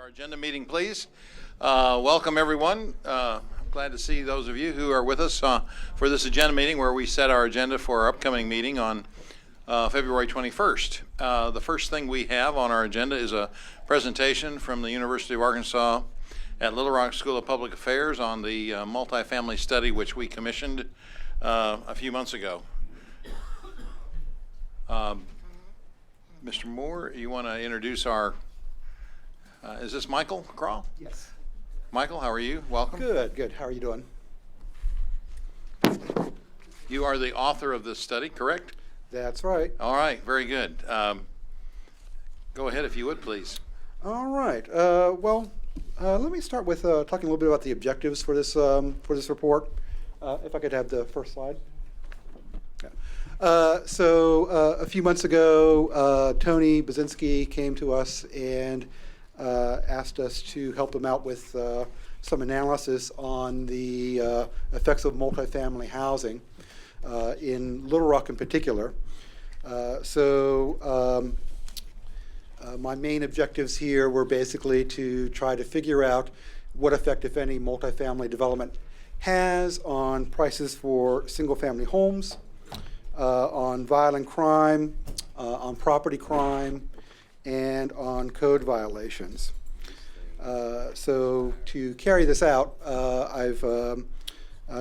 Our agenda meeting, please. Welcome, everyone. I'm glad to see those of you who are with us for this agenda meeting where we set our agenda for our upcoming meeting on February 21st. The first thing we have on our agenda is a presentation from the University of Arkansas at Little Rock School of Public Affairs on the multifamily study which we commissioned a few months ago. Mr. Moore, you want to introduce our is this Michael Craw? Yes. Michael, how are you? Welcome. Good, good. How are you doing? You are the author of this study, correct? That's right. All right, very good. Go ahead if you would, please. All right. Let me start with talking a little bit about the objectives for this report. If I could have the first slide. Yeah. A few months ago, Tony Basinski came to us and asked us to help him out with some analysis on the effects of multifamily housing in Little Rock in particular. My main objectives here were basically to try to figure out what effect, if any, multifamily development has on prices for single-family homes, on violent crime, on property crime, and on code violations. To carry this out, I've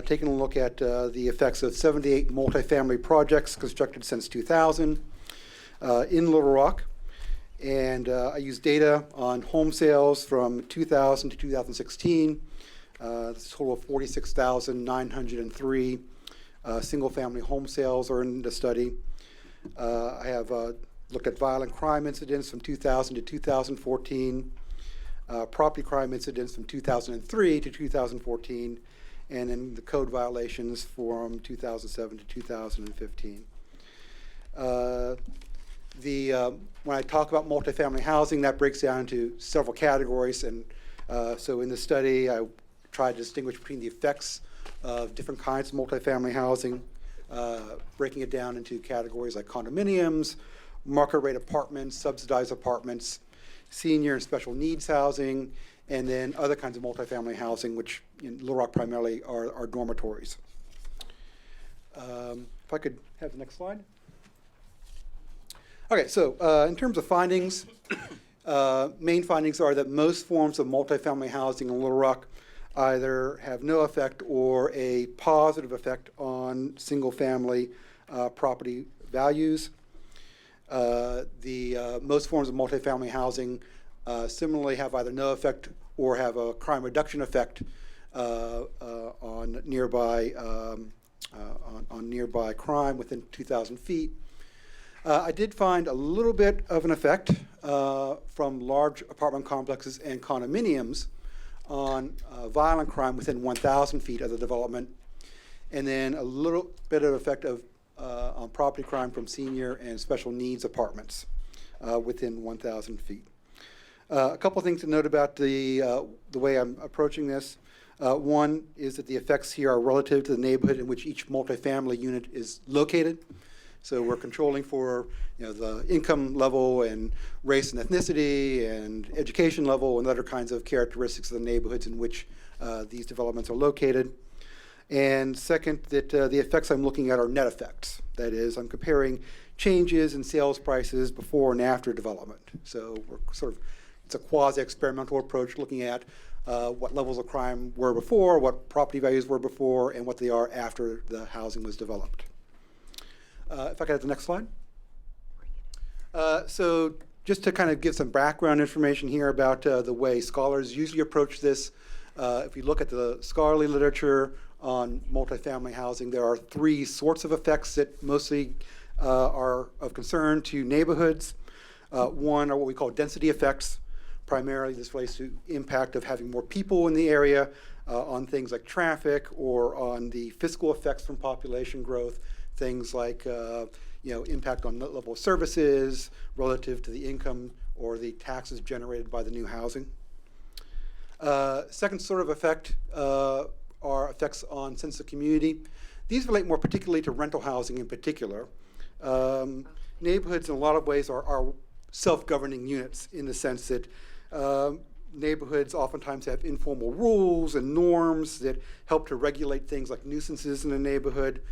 taken a look at the effects of 78 multifamily projects constructed since 2000 in Little Rock. And I used data on home sales from 2000 to 2016. That's a total of 46,903 single-family home sales are in the study. I have looked at violent crime incidents from 2000 to 2014, property crime incidents from 2003 to 2014, and then the code violations from 2007 to 2015. When I talk about multifamily housing, that breaks down into several categories. And so in the study, I tried to distinguish between the effects of different kinds of multifamily housing, breaking it down into categories like condominiums, market rate apartments, subsidized apartments, senior and special needs housing, and then other kinds of multifamily housing, which in Little Rock primarily are dormitories. If I could have the next slide. Okay, so in terms of findings, main findings are that most forms of multifamily housing in Little Rock either have no effect or a positive effect on single-family property values. Most forms of multifamily housing similarly have either no effect or have a crime reduction effect on nearby crime within 2,000 feet. I did find a little bit of an effect from large apartment complexes and condominiums on violent crime within 1,000 feet of the development, and then a little bit of effect on property crime from senior and special needs apartments within 1,000 feet. A couple things to note about the way I'm approaching this. One is that the effects here are relative to the neighborhood in which each multifamily unit is located. So we're controlling for the income level and race and ethnicity and education level and other kinds of characteristics of the neighborhoods in which these developments are located. And second, that the effects I'm looking at are net effects. That is, I'm comparing changes in sales prices before and after development. So we're it's a quasi-experimental approach looking at what levels of crime were before, what property values were before, and what they are after the housing was developed. If I could have the next slide. So just to kind of give some background information here about the way scholars usually approach this, if you look at the scholarly literature on multifamily housing, there are three sorts of effects that mostly are of concern to neighborhoods. One are what we call density effects. Primarily, this relates to impact of having more people in the area on things like traffic or on the fiscal effects from population growth, things like impact on level of services relative to the income or the taxes generated by the new housing. Second sort of effect are effects on sense of community. These relate more particularly to rental housing in particular. Neighborhoods in a lot of ways are self-governing units in the sense that Neighborhoods oftentimes have informal rules and norms that help to regulate things like nuisances in a neighborhood.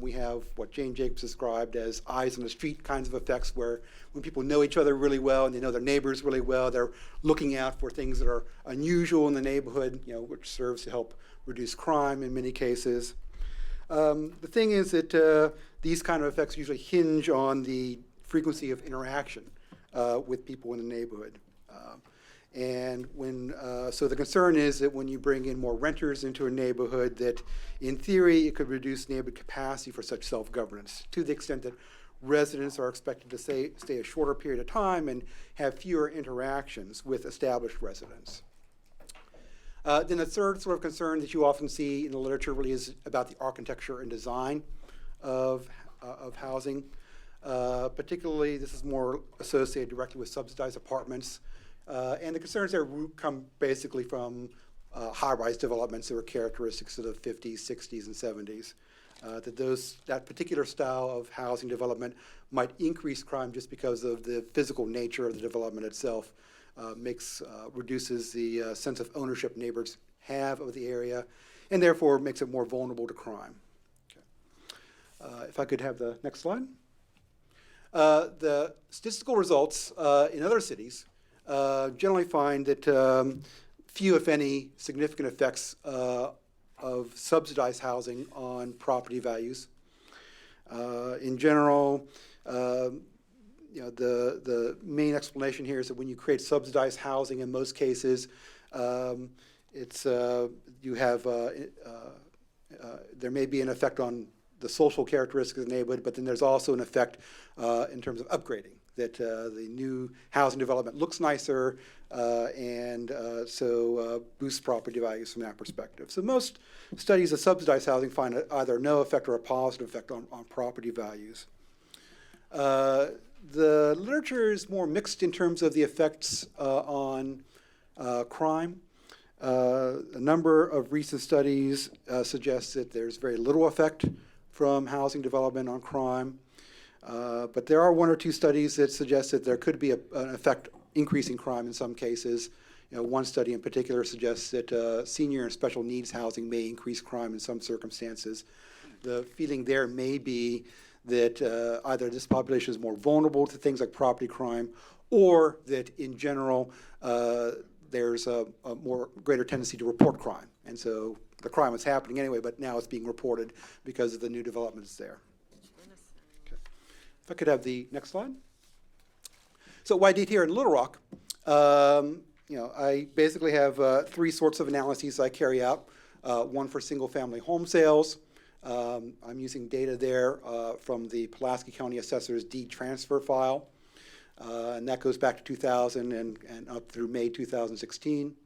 We have what Jane Jacobs described as eyes on the street kinds of effects, where when people know each other really well and they know their neighbors really well, they're looking out for things that are unusual in the neighborhood, which serves to help reduce crime in many cases. The thing is that these kind of effects usually hinge on the frequency of interaction with people in the neighborhood. So the concern is that when you bring in more renters into a neighborhood, that in theory it could reduce neighborhood capacity for such self-governance, to the extent that residents are expected to stay a shorter period of time and have fewer interactions with established residents. Then the third sort of concern that you often see in the literature really is about the architecture and design of housing. Particularly, this is more associated directly with subsidized apartments. And the concerns there come basically from high-rise developments that were characteristics of the 50s, 60s, and 70s. That particular style of housing development might increase crime just because of the physical nature of the development itself. Reduces the sense of ownership neighbors have of the area, and therefore makes it more vulnerable to crime. Okay. If I could have the next slide. The statistical results in other cities generally find that few, if any, significant effects of subsidized housing on property values. In general, the main explanation here is that when you create subsidized housing, in most cases, there may be an effect on the social characteristics of the neighborhood, but then there's also an effect in terms of upgrading, that the new housing development looks nicer and boosts property values from that perspective. So most studies of subsidized housing find either no effect or a positive effect on property values. The literature is more mixed in terms of the effects on crime. A number of recent studies suggest that there's very little effect from housing development on crime. But there are one or two studies that suggest that there could be an effect increasing crime in some cases. One study in particular suggests that senior and special needs housing may increase crime in some circumstances. The feeling there may be that either this population is more vulnerable to things like property crime, or that in general there's a greater tendency to report crime. And so the crime is happening anyway, but now it's being reported because of the new developments there. Okay. If I could have the next slide. So what I did here in Little Rock, I basically have three sorts of analyses I carry out. One for single-family home sales. I'm using data there from the Pulaski County Assessor's deed transfer file, and that goes back to 2000 and up through May 2016.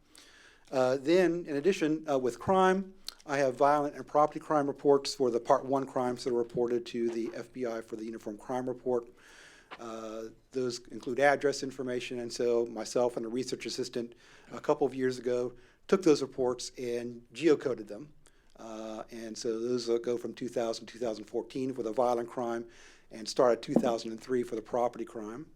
Then, in addition, with crime, I have violent and property crime reports for the Part 1 crimes that are reported to the FBI for the Uniform Crime Report. Those include address information, and so myself and a research assistant a couple of years ago took those reports and geocoded them. And so those go from 2000 to 2014 for the violent crime and start at 2003 for the property crime.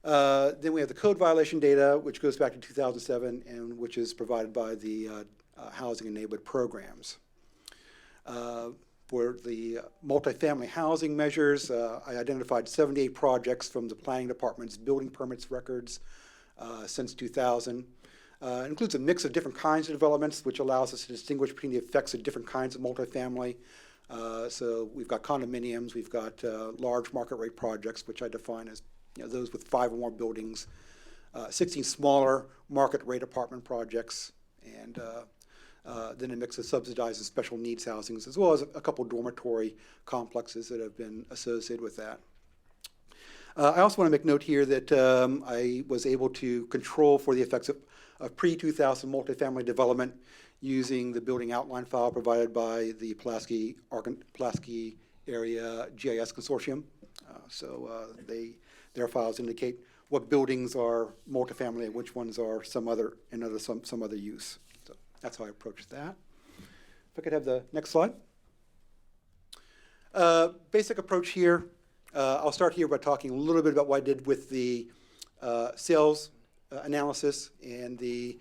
Then we have the code violation data, which goes back to 2007 and which is provided by the housing and neighborhood programs. For the multifamily housing measures, I identified 78 projects from the planning department's building permits records since 2000. It includes a mix of different kinds of developments, which allows us to distinguish between the effects of different kinds of multifamily. So we've got condominiums, we've got large market rate projects, which I define as those with 5 or more buildings, 16 smaller market rate apartment projects, and then a mix of subsidized and special needs housings, as well as a couple dormitory complexes that have been associated with that. I also want to make note here that I was able to control for the effects of pre-2000 multifamily development using the building outline file provided by the Pulaski Area GIS Consortium. Their files indicate what buildings are multifamily and which ones are some other use. So that's how I approached that. If I could have the next slide. Basic approach here. I'll start here by talking a little bit about what I did with the sales analysis, and the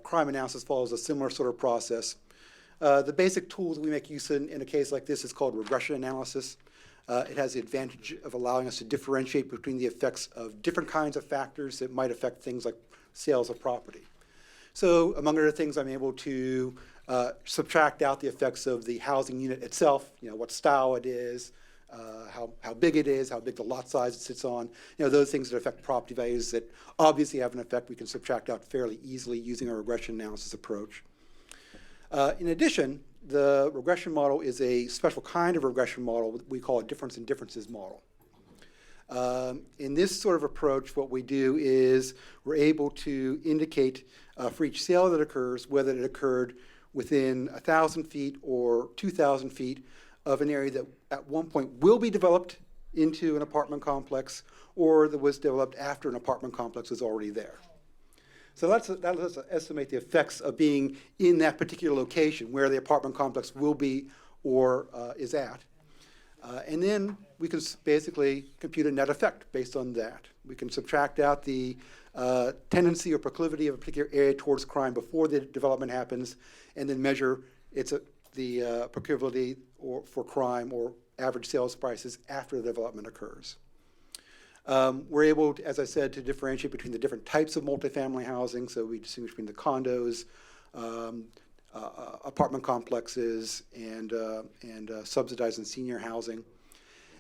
crime analysis follows a similar sort of process. The basic tools we make use in a case like this is called regression analysis. It has the advantage of allowing us to differentiate between the effects of different kinds of factors that might affect things like sales of property. So among other things, I'm able to subtract out the effects of the housing unit itself, what style it is, how big it is, how big the lot size it sits on, those things that affect property values that obviously have an effect we can subtract out fairly easily using a regression analysis approach. In addition, the regression model is a special kind of regression model. We call it difference in differences model. In this sort of approach, what we do is we're able to indicate for each sale that occurs whether it occurred within 1,000 feet or 2,000 feet of an area that at one point will be developed into an apartment complex or that was developed after an apartment complex was already there. So that lets us estimate the effects of being in that particular location where the apartment complex will be or is at. And then we can basically compute a net effect based on that. We can subtract out the tendency or proclivity of a particular area towards crime before the development happens, and then measure the proclivity for crime or average sales prices after the development occurs. We're able, as I said, to differentiate between the different types of multifamily housing. So we distinguish between the condos, apartment complexes, and subsidized and senior housing.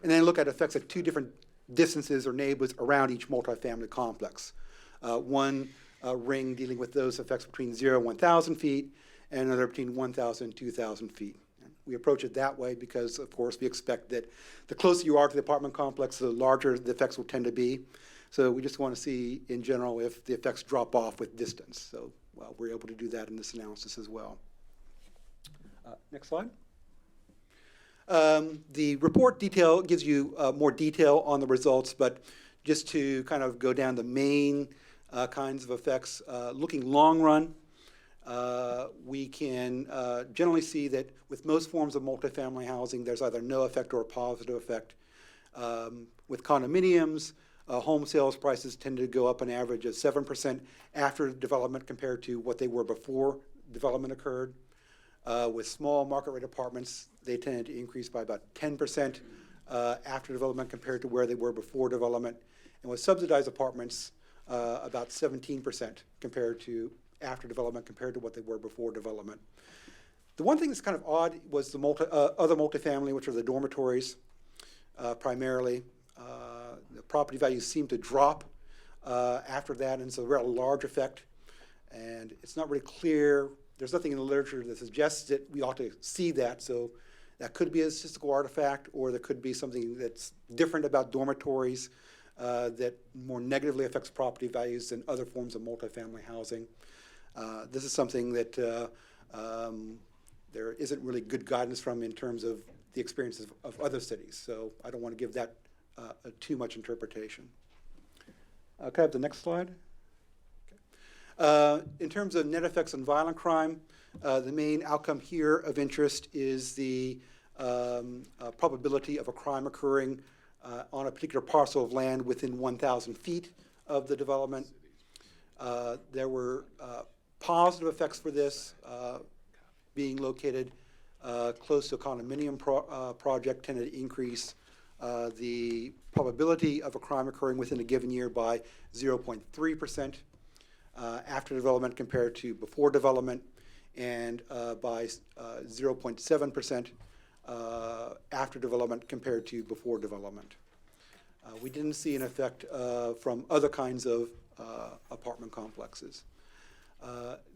And then look at effects at two different distances or neighborhoods around each multifamily complex. One ring dealing with those effects between 0 and 1,000 feet, and another between 1,000 and 2,000 feet. We approach it that way because, of course, we expect that the closer you are to the apartment complex, the larger the effects will tend to be. So we just want to see, in general, if the effects drop off with distance. So we're able to do that in this analysis as well. Next slide. The report detail gives you more detail on the results, but just to kind of go down the main kinds of effects, looking long run, we can generally see that with most forms of multifamily housing, there's either no effect or a positive effect. With condominiums, home sales prices tend to go up an average of 7% after development compared to what they were before development occurred. With small market rate apartments, they tend to increase by about 10% after development compared to where they were before development. And with subsidized apartments, about 17% compared to after development compared to what they were before development. The one thing that's kind of odd was the other multifamily, which are the dormitories primarily. The property values seem to drop after that, and so a rather large effect. And it's not really clear. There's nothing in the literature that suggests that we ought to see that. So that could be a statistical artifact, or there could be something that's different about dormitories that more negatively affects property values than other forms of multifamily housing. This is something that there isn't really good guidance from in terms of the experiences of other cities. So I don't want to give that too much interpretation. Can I have the next slide? Okay. In terms of net effects on violent crime, the main outcome here of interest is the probability of a crime occurring on a particular parcel of land within 1,000 feet of the development. There were positive effects for this. Being located close to a condominium project tended to increase the probability of a crime occurring within a given year by 0.3% after development compared to before development, and by 0.7% after development compared to before development. We didn't see an effect from other kinds of apartment complexes.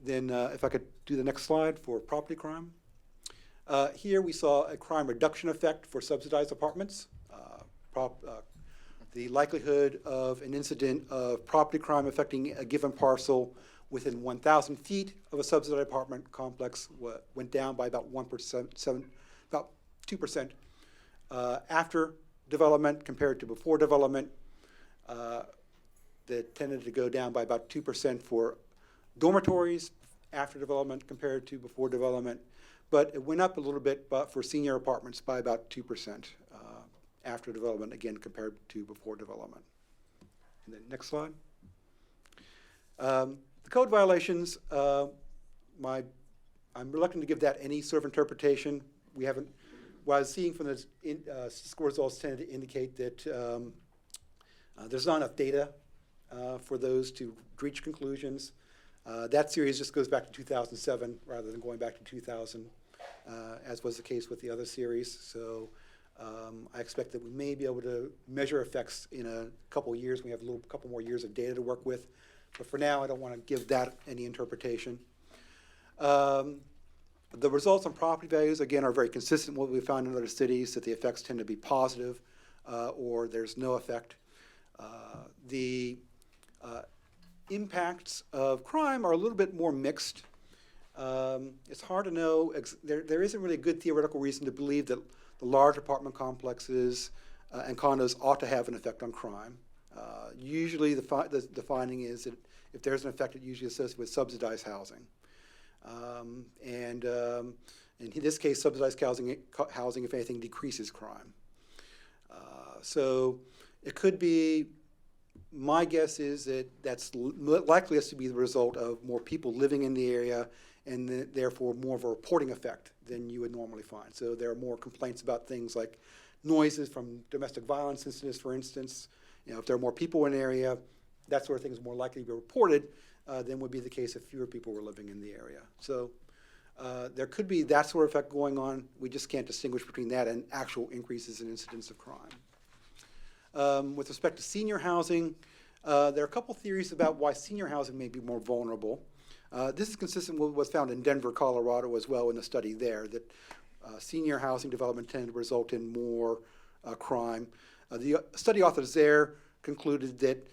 Then if I could do the next slide for property crime. Here we saw a crime reduction effect for subsidized apartments. The likelihood of an incident of property crime affecting a given parcel within 1,000 feet of a subsidized apartment complex went down by about 1%, about 2% after development compared to before development. That tended to go down by about 2% for dormitories after development compared to before development, but it went up a little bit for senior apartments by about 2% after development, again compared to before development. And then next slide. The code violations, I'm reluctant to give that any sort of interpretation. We haven't, what I was seeing from the score results tended to indicate that there's not enough data for those to reach conclusions. That series just goes back to 2007 rather than going back to 2000, as was the case with the other series. So I expect that we may be able to measure effects in a couple of years. We have a couple more years of data to work with. But for now, I don't want to give that any interpretation. The results on property values, again, are very consistent with what we found in other cities, that the effects tend to be positive or there's no effect. The impacts of crime are a little bit more mixed. It's hard to know. There isn't really a good theoretical reason to believe that the large apartment complexes and condos ought to have an effect on crime. Usually the finding is that if there's an effect, it's usually associated with subsidized housing. And in this case, subsidized housing, if anything, decreases crime. So it could be, my guess is that that's likely to be the result of more people living in the area and therefore more of a reporting effect than you would normally find. So there are more complaints about things like noises from domestic violence incidents, for instance. You know, if there are more people in an area, that sort of thing is more likely to be reported than would be the case if fewer people were living in the area. So there could be that sort of effect going on. We just can't distinguish between that and actual increases in incidents of crime. With respect to senior housing, there are a couple theories about why senior housing may be more vulnerable. This is consistent with what's found in Denver, Colorado as well in the study there, that senior housing development tended to result in more crime. The study authors there concluded that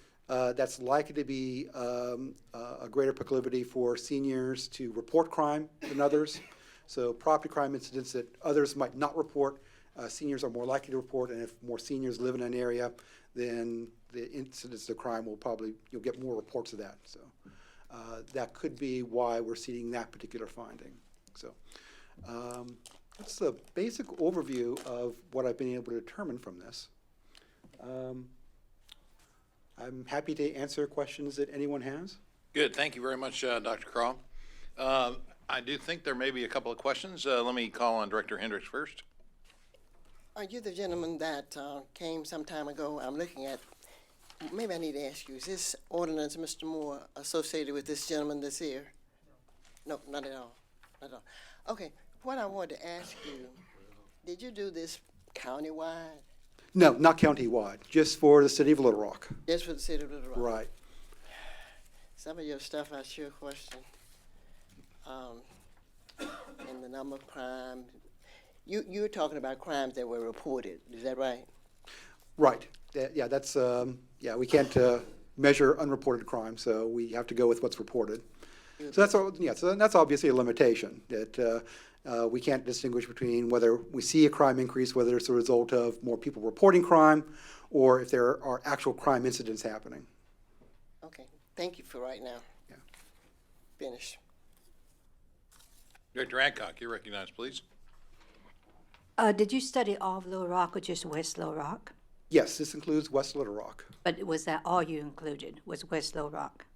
that's likely to be a greater proclivity for seniors to report crime than others. So property crime incidents that others might not report, seniors are more likely to report, and if more seniors live in an area, then the incidents of crime will probably, you'll get more reports of that. So that could be why we're seeing that particular finding. So that's the basic overview of what I've been able to determine from this. I'm happy to answer questions that anyone has. Good. Thank you very much, Dr. Craw. I do think there may be a couple of questions. Let me call on Director Hendricks first. Are you the gentleman that came some time ago? I'm looking at, maybe I need to ask you, is this ordinance, Mr. Moore, associated with this gentleman that's here? No, not at all. Not at all. Okay, what I wanted to ask you, did you do this countywide? No, not countywide, just for the city of Little Rock. Just for the city of Little Rock? Right. Some of your stuff I sure question. And the number of crime. You're talking about crimes that were reported, is that right? Right. Yeah, that's, yeah, we can't measure unreported crime, so we have to go with what's reported. So that's, yeah, so that's obviously a limitation, that we can't distinguish between whether we see a crime increase, whether it's a result of more people reporting crime, or if there are actual crime incidents happening. Okay, thank you for right now. Yeah. Finished. Director Adcock, you're recognized, please. Did you study all of Little Rock or just West Little Rock? Yes, this includes West Little Rock. But was that all you included, was West Little Rock?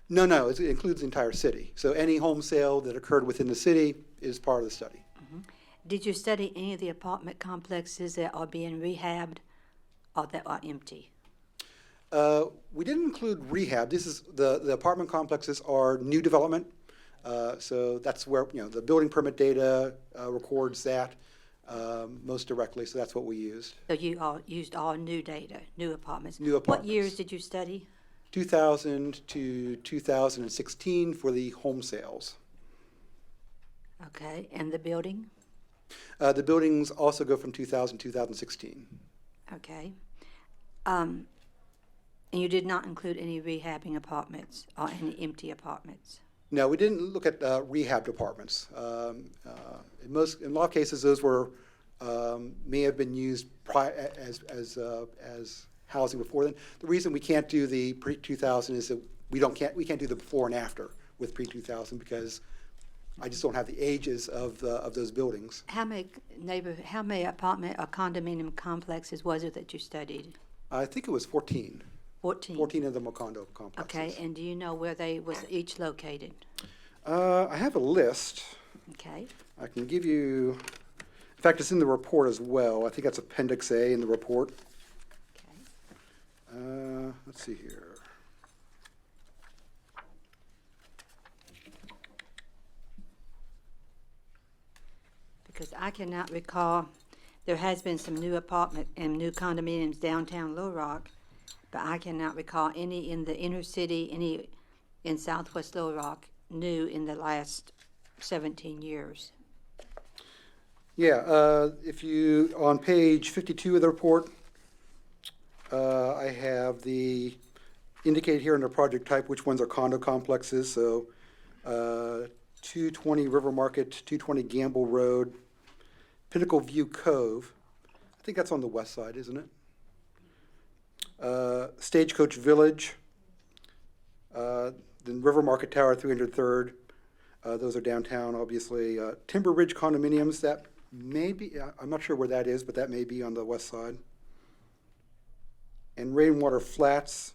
No, it includes the entire city. So any home sale that occurred within the city is part of the study. Mm-hmm. Did you study any of the apartment complexes that are being rehabbed or that are empty? We didn't include rehab. This is the apartment complexes are new development. So that's where, you know, the building permit data records that most directly. So that's what we used. So you all used all new data, new apartments? New apartments. What years did you study? 2000 to 2016 for the home sales. Okay, and the building? The buildings also go from 2000 to 2016. Okay. And you did not include any rehabbing apartments or any empty apartments? No, we didn't look at rehabbed apartments. In a lot of cases, those were may have been used as housing before then. The reason we can't do the pre-2000 is that we can't do the before and after with pre-2000 because I just don't have the ages of those buildings. How many apartment or condominium complexes was it that you studied? I think it was 14. 14? 14 of them are condo complexes. Okay, and do you know where they was each located? I have a list. Okay, I can give you, in fact, it's in the report as well. I think that's Appendix A in the report. okay. Let's see here. Because I cannot recall, there has been some new apartment and new condominiums downtown Little Rock, but I cannot recall any in the inner city, any in southwest Little Rock, new in the last 17 years. Yeah, if you, on page 52 of the report, I have the, indicated here under project type, which ones are condo complexes, so 220 River Market, 220 Gamble Road, Pinnacle View Cove, I think that's on the west side, isn't it? Stagecoach Village, then River Market Tower, 303rd, those are downtown, obviously. Timber Ridge condominiums, that may be, I'm not sure where that is, but that may be on the west side. And Rainwater Flats,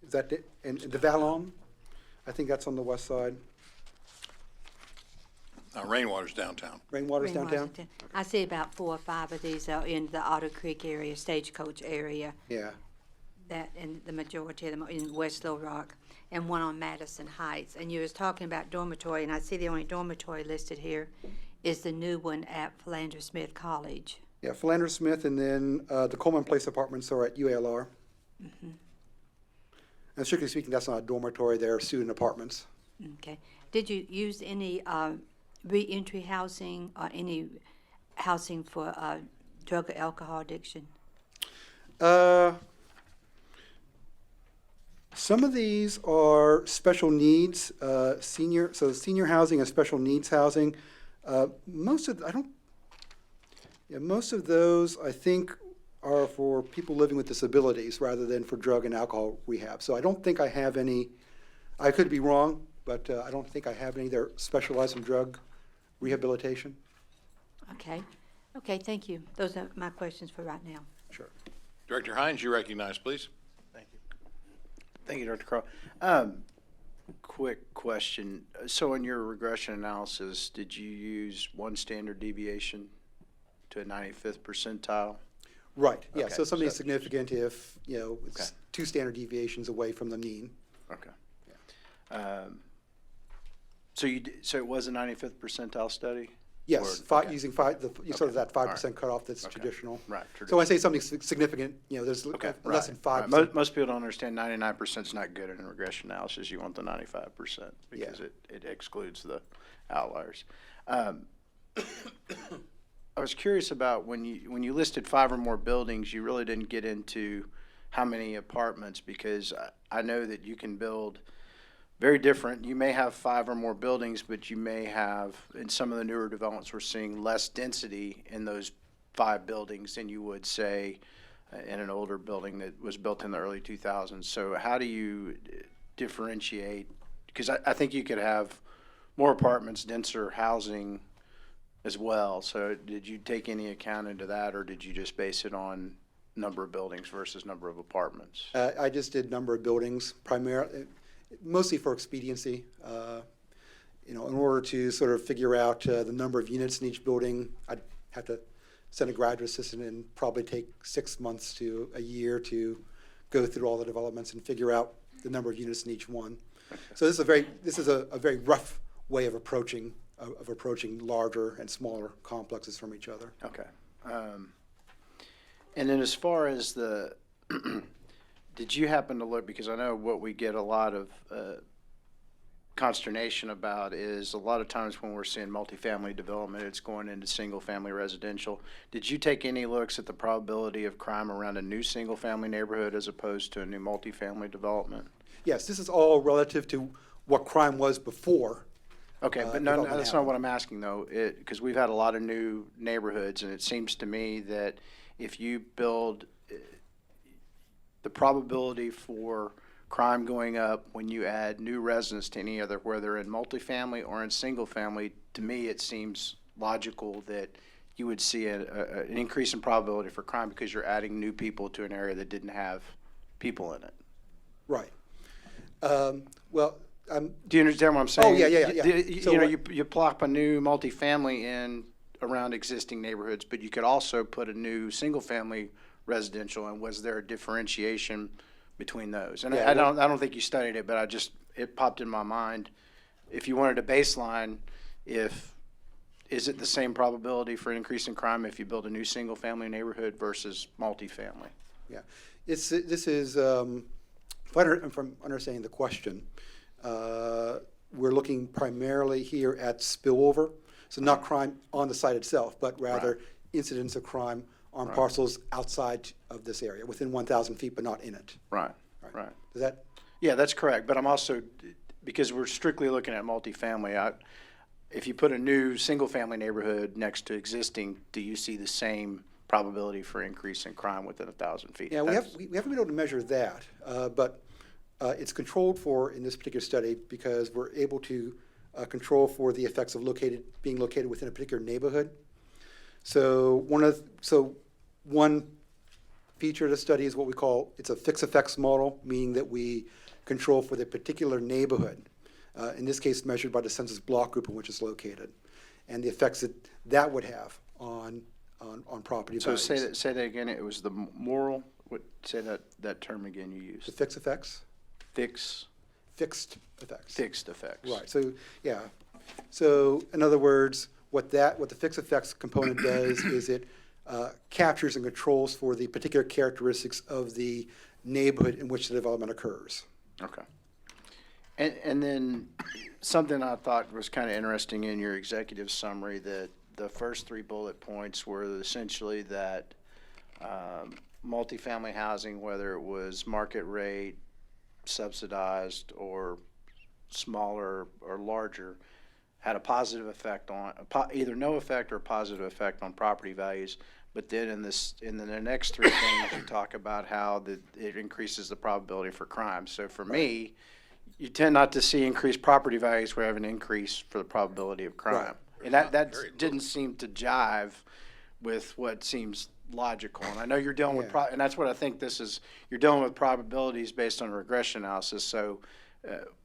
is that, and the Vallon, I think that's on the west side. Rainwater's downtown. Rainwater's Green downtown? Washington. I see about 4 or 5 of these are in the Otter Creek area, Stagecoach area, Yeah, that, and the majority of them are in West Little Rock, and one on Madison Heights. And you was talking about dormitory, and I see the only dormitory listed here is the new one at Philander Smith College. yeah, Philander Smith, and then the Coleman Place apartments are at UALR. And strictly speaking, that's not a dormitory, they're student apartments. Okay. Did you use any reentry housing or any housing for drug or alcohol addiction? Some of these are special needs, senior housing and special needs housing. Most of those, I think, are for people living with disabilities rather than for drug and alcohol rehab. So I don't think I have any, I could be wrong, but I don't think I have any that are specialized in drug rehabilitation. Okay. Okay, thank you. Those are my questions for right now. Sure. Director Hines, you recognize, please. Thank you. Thank you, Dr. Carl. Quick question. So in your regression analysis, did you use one standard deviation to a 95th percentile? Right, yeah, Okay, so something so- significant if, it's Okay. 2 standard deviations away from the mean. Okay. So it was a 95th percentile study? Yes, Or- okay. using sort of Okay, that all 5% right. cutoff that's Okay. traditional. Right, So when I say something significant, there's Okay, less than right, 5%. right. Most people don't understand 99% is not good in a regression analysis. You want the 95% because Yeah. it excludes the outliers. I was curious about when you listed 5 or more buildings, you really didn't get into how many apartments, because I know that you can build very different. You may have 5 or more buildings, but you may have, in some of the newer developments, we're seeing less density in those 5 buildings than you would, say, in an older building that was built in the early 2000s. So how do you differentiate? Because I think you could have more apartments, denser housing as well. So did you take any account into that, or did you just base it on number of buildings versus number of apartments? I just did number of buildings, mostly for expediency. In order to sort of figure out the number of units in each building, I'd have to send a graduate assistant and probably take 6 months to a year to go through all the developments and figure out the number of units in each one. So this is a very rough way of approaching larger and smaller complexes from each other. Okay. And then as far as did you happen to look, because I know what we get a lot of consternation about is a lot of times when we're seeing multifamily development, it's going into single-family residential. Did you take any looks at the probability of crime around a new single-family neighborhood as opposed to a new multifamily development? Yes, this is all relative to what crime was before. Okay, but no, development that's not what I'm asking though, because we've had a lot of new neighborhoods, and it seems to me that if you build, the probability for crime going up when you add new residents to any other, whether in multifamily or in single family, to me, it seems logical that you would see an increase in probability for crime because you're adding new people to an area that didn't have people in it. Right. Well, Do you understand what I'm saying? Oh, yeah. So You know, what- you plop a new multifamily in around existing neighborhoods, but you could also put a new single-family residential, and was there a differentiation between those? And Yeah, I don't think you studied it, but it popped in my mind. If you wanted a baseline, is it the same probability for an increase in crime if you build a new single-family neighborhood versus multifamily? yeah, this is, if I'm understanding the question, we're looking primarily here at spillover, so not crime on the site itself, but rather incidents of crime on parcels outside of this area, within 1,000 feet, but not in it. Right, right. Does that, Yeah, that's correct, but I'm also, because we're strictly looking at multifamily, if you put a new single-family neighborhood next to existing, do you see the same probability for increase in crime within 1,000 feet? yeah, we haven't been able to measure that, but it's controlled for in this particular study because we're able to control for the effects of being located within a particular neighborhood. So one feature of the study is what we call, it's a fixed effects model, meaning that we control for the particular neighborhood, in this case measured by the census block group in which it's located, and the effects that would have on property So values. say that again, it was the moral, say that term again you The used. fixed effects? Fixed Fixed effects. effects. Right, so, yeah. So, in other words, what the fixed effects component does is it captures and controls for the particular characteristics of the neighborhood in which the development occurs. Okay. And then something I thought was kind of interesting in your executive summary, that the first 3 bullet points were essentially that multifamily housing, whether it was market rate, subsidized, or smaller or larger, had a positive effect on, either no effect or positive effect on property values. But then in the next 3 things, you talk about how it increases the probability for crime. So for me, you tend not to see increased property values where you have an increase for the probability of crime. Right. And that didn't seem to jive with what seems logical. And I know you're dealing with, Yeah. and that's what I think this is, you're dealing with probabilities based on regression analysis. So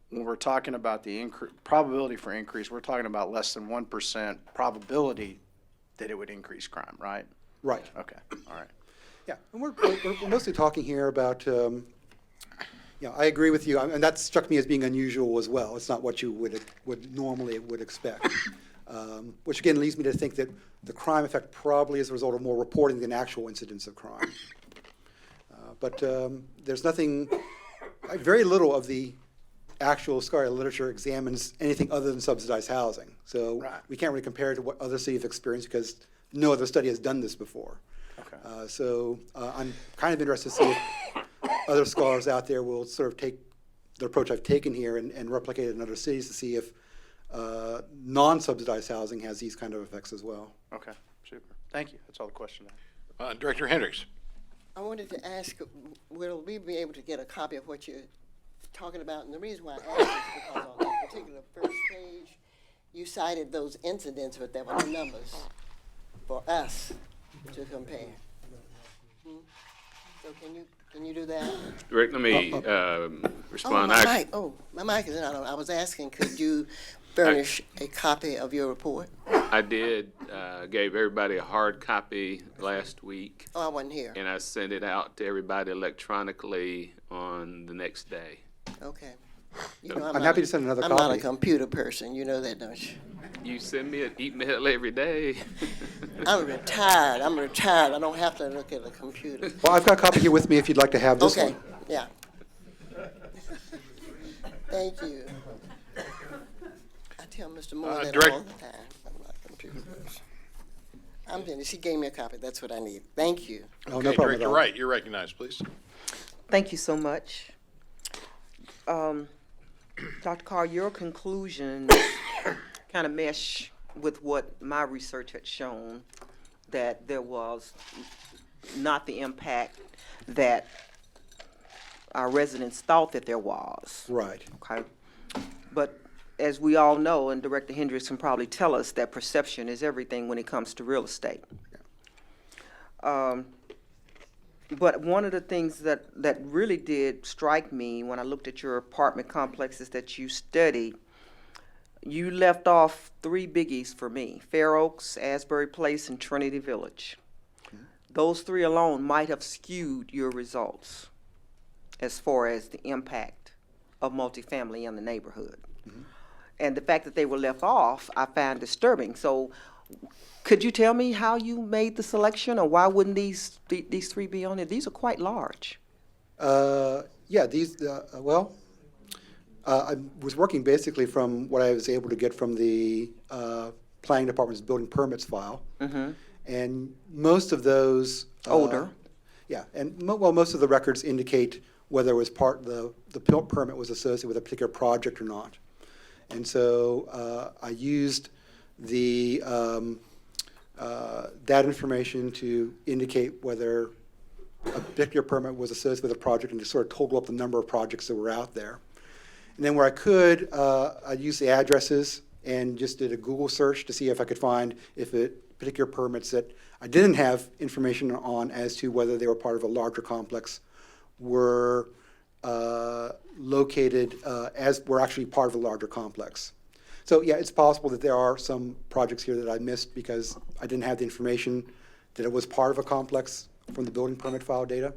when we're talking about the probability for increase, we're talking about less than 1% probability that it would increase crime, right? Right. Okay, all right. Yeah, and we're mostly talking here about, I agree with you, and that struck me as being unusual as well. It's not what you would normally expect. Which again leads me to think that the crime effect probably is a result of more reporting than actual incidents of crime. But there's nothing, very little of the actual scholarly literature examines anything other than subsidized housing. So Right. we can't really compare it to what other cities have experienced because no other study has done this before. Okay. So I'm kind of interested to see if other scholars out there will sort of take the approach I've taken here and replicate it in other cities to see if non-subsidized housing has these kind of effects as well. Okay, super. Thank you. That's all the question I have. Director Hendricks. I wanted to ask, will we be able to get a copy of what you're talking about? And the reason why I asked is because on that particular first page, you cited those incidents, but there were no numbers for us to compare. So can you do that? Rick, let me Oh, respond. my mic, my mic is not on. I was asking, could you furnish a copy of your report? I did, gave everybody a hard copy last week, Oh, I wasn't here. and I sent it out to everybody electronically on the next day. Okay. You know, I'm not happy a- to send another I'm not a copy. computer person, you know that, don't you? You send me an email every day. I'm retired, I don't have to look at a computer. Well, I've got a copy here with me if you'd like to have this Okay, one. yeah. Thank you. I tell Mr. Moore that Direct- all the time. I'm not a computer person. I'm finished, he gave me a copy, that's what I need. Thank you. Oh, no Okay, problem at Director all. Wright, you're recognized, please. Thank you so much. Dr. Carr, your conclusions kind of mesh with what my research had shown, that there was not the impact that our residents thought that there was. Right. Okay? But as we all know, and Director Hendricks can probably tell us, that perception is everything when it comes to real estate. But one of the things that really did strike me when I looked at your apartment complexes that you studied, you left off three biggies for me: Fair Oaks, Asbury Place, and Trinity Village. Those three alone might have skewed your results as far as the impact of multifamily in the neighborhood. And the fact that they were left off, I find disturbing. So could you tell me how you made the selection, or why wouldn't these three be on there? These are quite large. Yeah, I was working basically from what I was able to get from the planning department's building permits file. And most of those. Older. Yeah, and most of the records indicate whether it was the permit was associated with a particular project or not. And so I used that information to indicate whether a particular permit was associated with a project, and to sort of total up the number of projects that were out there. And then where I could, I used the addresses and just did a Google search to see if I could find particular permits that I didn't have information on as to whether they were part of a larger complex were located were actually part of a larger complex. So yeah, it's possible that there are some projects here that I missed because I didn't have the information that it was part of a complex from the building permit file data.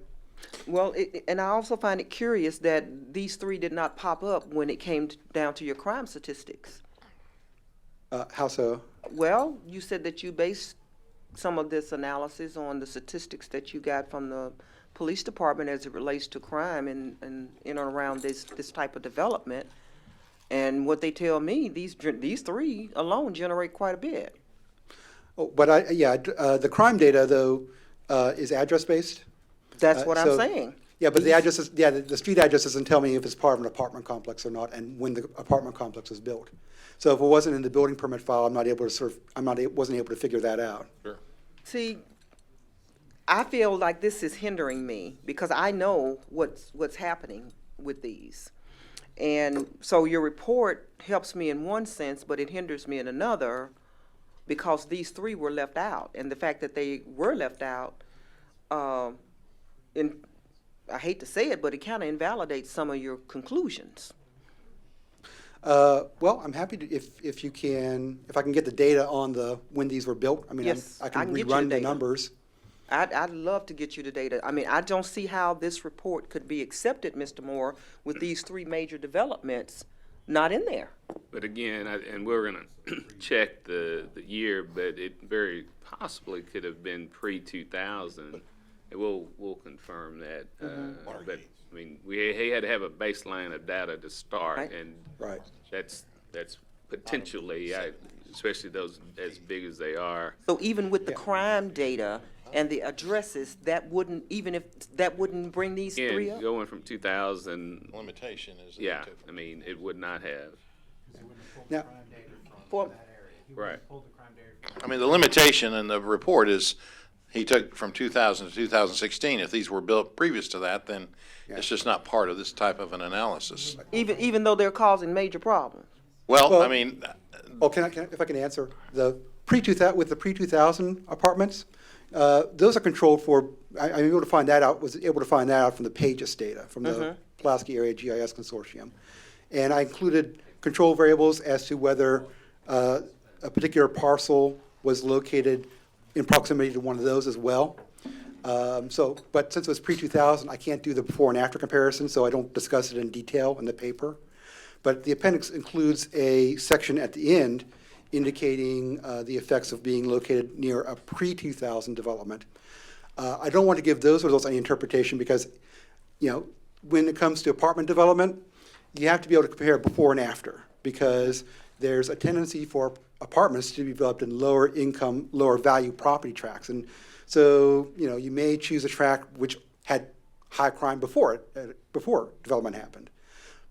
Well, and I also find it curious that these three did not pop up when it came down to your crime statistics. How so? Well, you said that you based some of this analysis on the statistics that you got from the police department as it relates to crime and in and around this type of development. And what they tell me, these three alone generate quite a bit. Oh, but the crime data though is address based. That's what I'm so- saying. Yeah, but the addresses, the street address doesn't tell me if it's part of an apartment complex or not, and when the apartment complex was built. So if it wasn't in the building permit file, wasn't able to figure that out. Sure. See, I feel like this is hindering me because I know what's happening with these. And so your report helps me in one sense, but it hinders me in another because these three were left out. And the fact that they were left out, I hate to say it, but it kind of invalidates some of your conclusions. Well, I'm happy to, if I can get the data on when these were built. I mean, Yes, I I can can get you the rerun the data. numbers. I'd love to get you the data. I mean, I don't see how this report could be accepted, Mr. Moore, with these three major developments not in there. But again, and we're gonna check the year, but it very possibly could have been pre-2000. We'll confirm that. But, I mean, he had to have a baseline of data to start, Right. and Right. that's potentially, especially those as big as they are. So even with the crime data and the addresses, that wouldn't bring these three Again, up? going from 2000, Limitation is. yeah, I mean, it would not have. Now, For- Right. I mean, the limitation in the report is he took from 2000 to 2016. If these were built previous to that, then it's just not part of this type of an analysis. Even though they're causing major problems? Well, I Well- mean, if I can answer, with the pre-2000 apartments, those are controlled for, I'm able to find that out, was able to find that out from the Pages data, from the Pulaski Area GIS Consortium. And I included control variables as to whether a particular parcel was located in proximity to one of those as well. But since it was pre-2000, I can't do the before and after comparison, so I don't discuss it in detail in the paper. But the appendix includes a section at the end indicating the effects of being located near a pre-2000 development. I don't want to give those results any interpretation because, when it comes to apartment development, you have to be able to compare before and after because there's a tendency for apartments to be developed in lower income, lower value property tracts. And so, you may choose a tract which had high crime before development happened.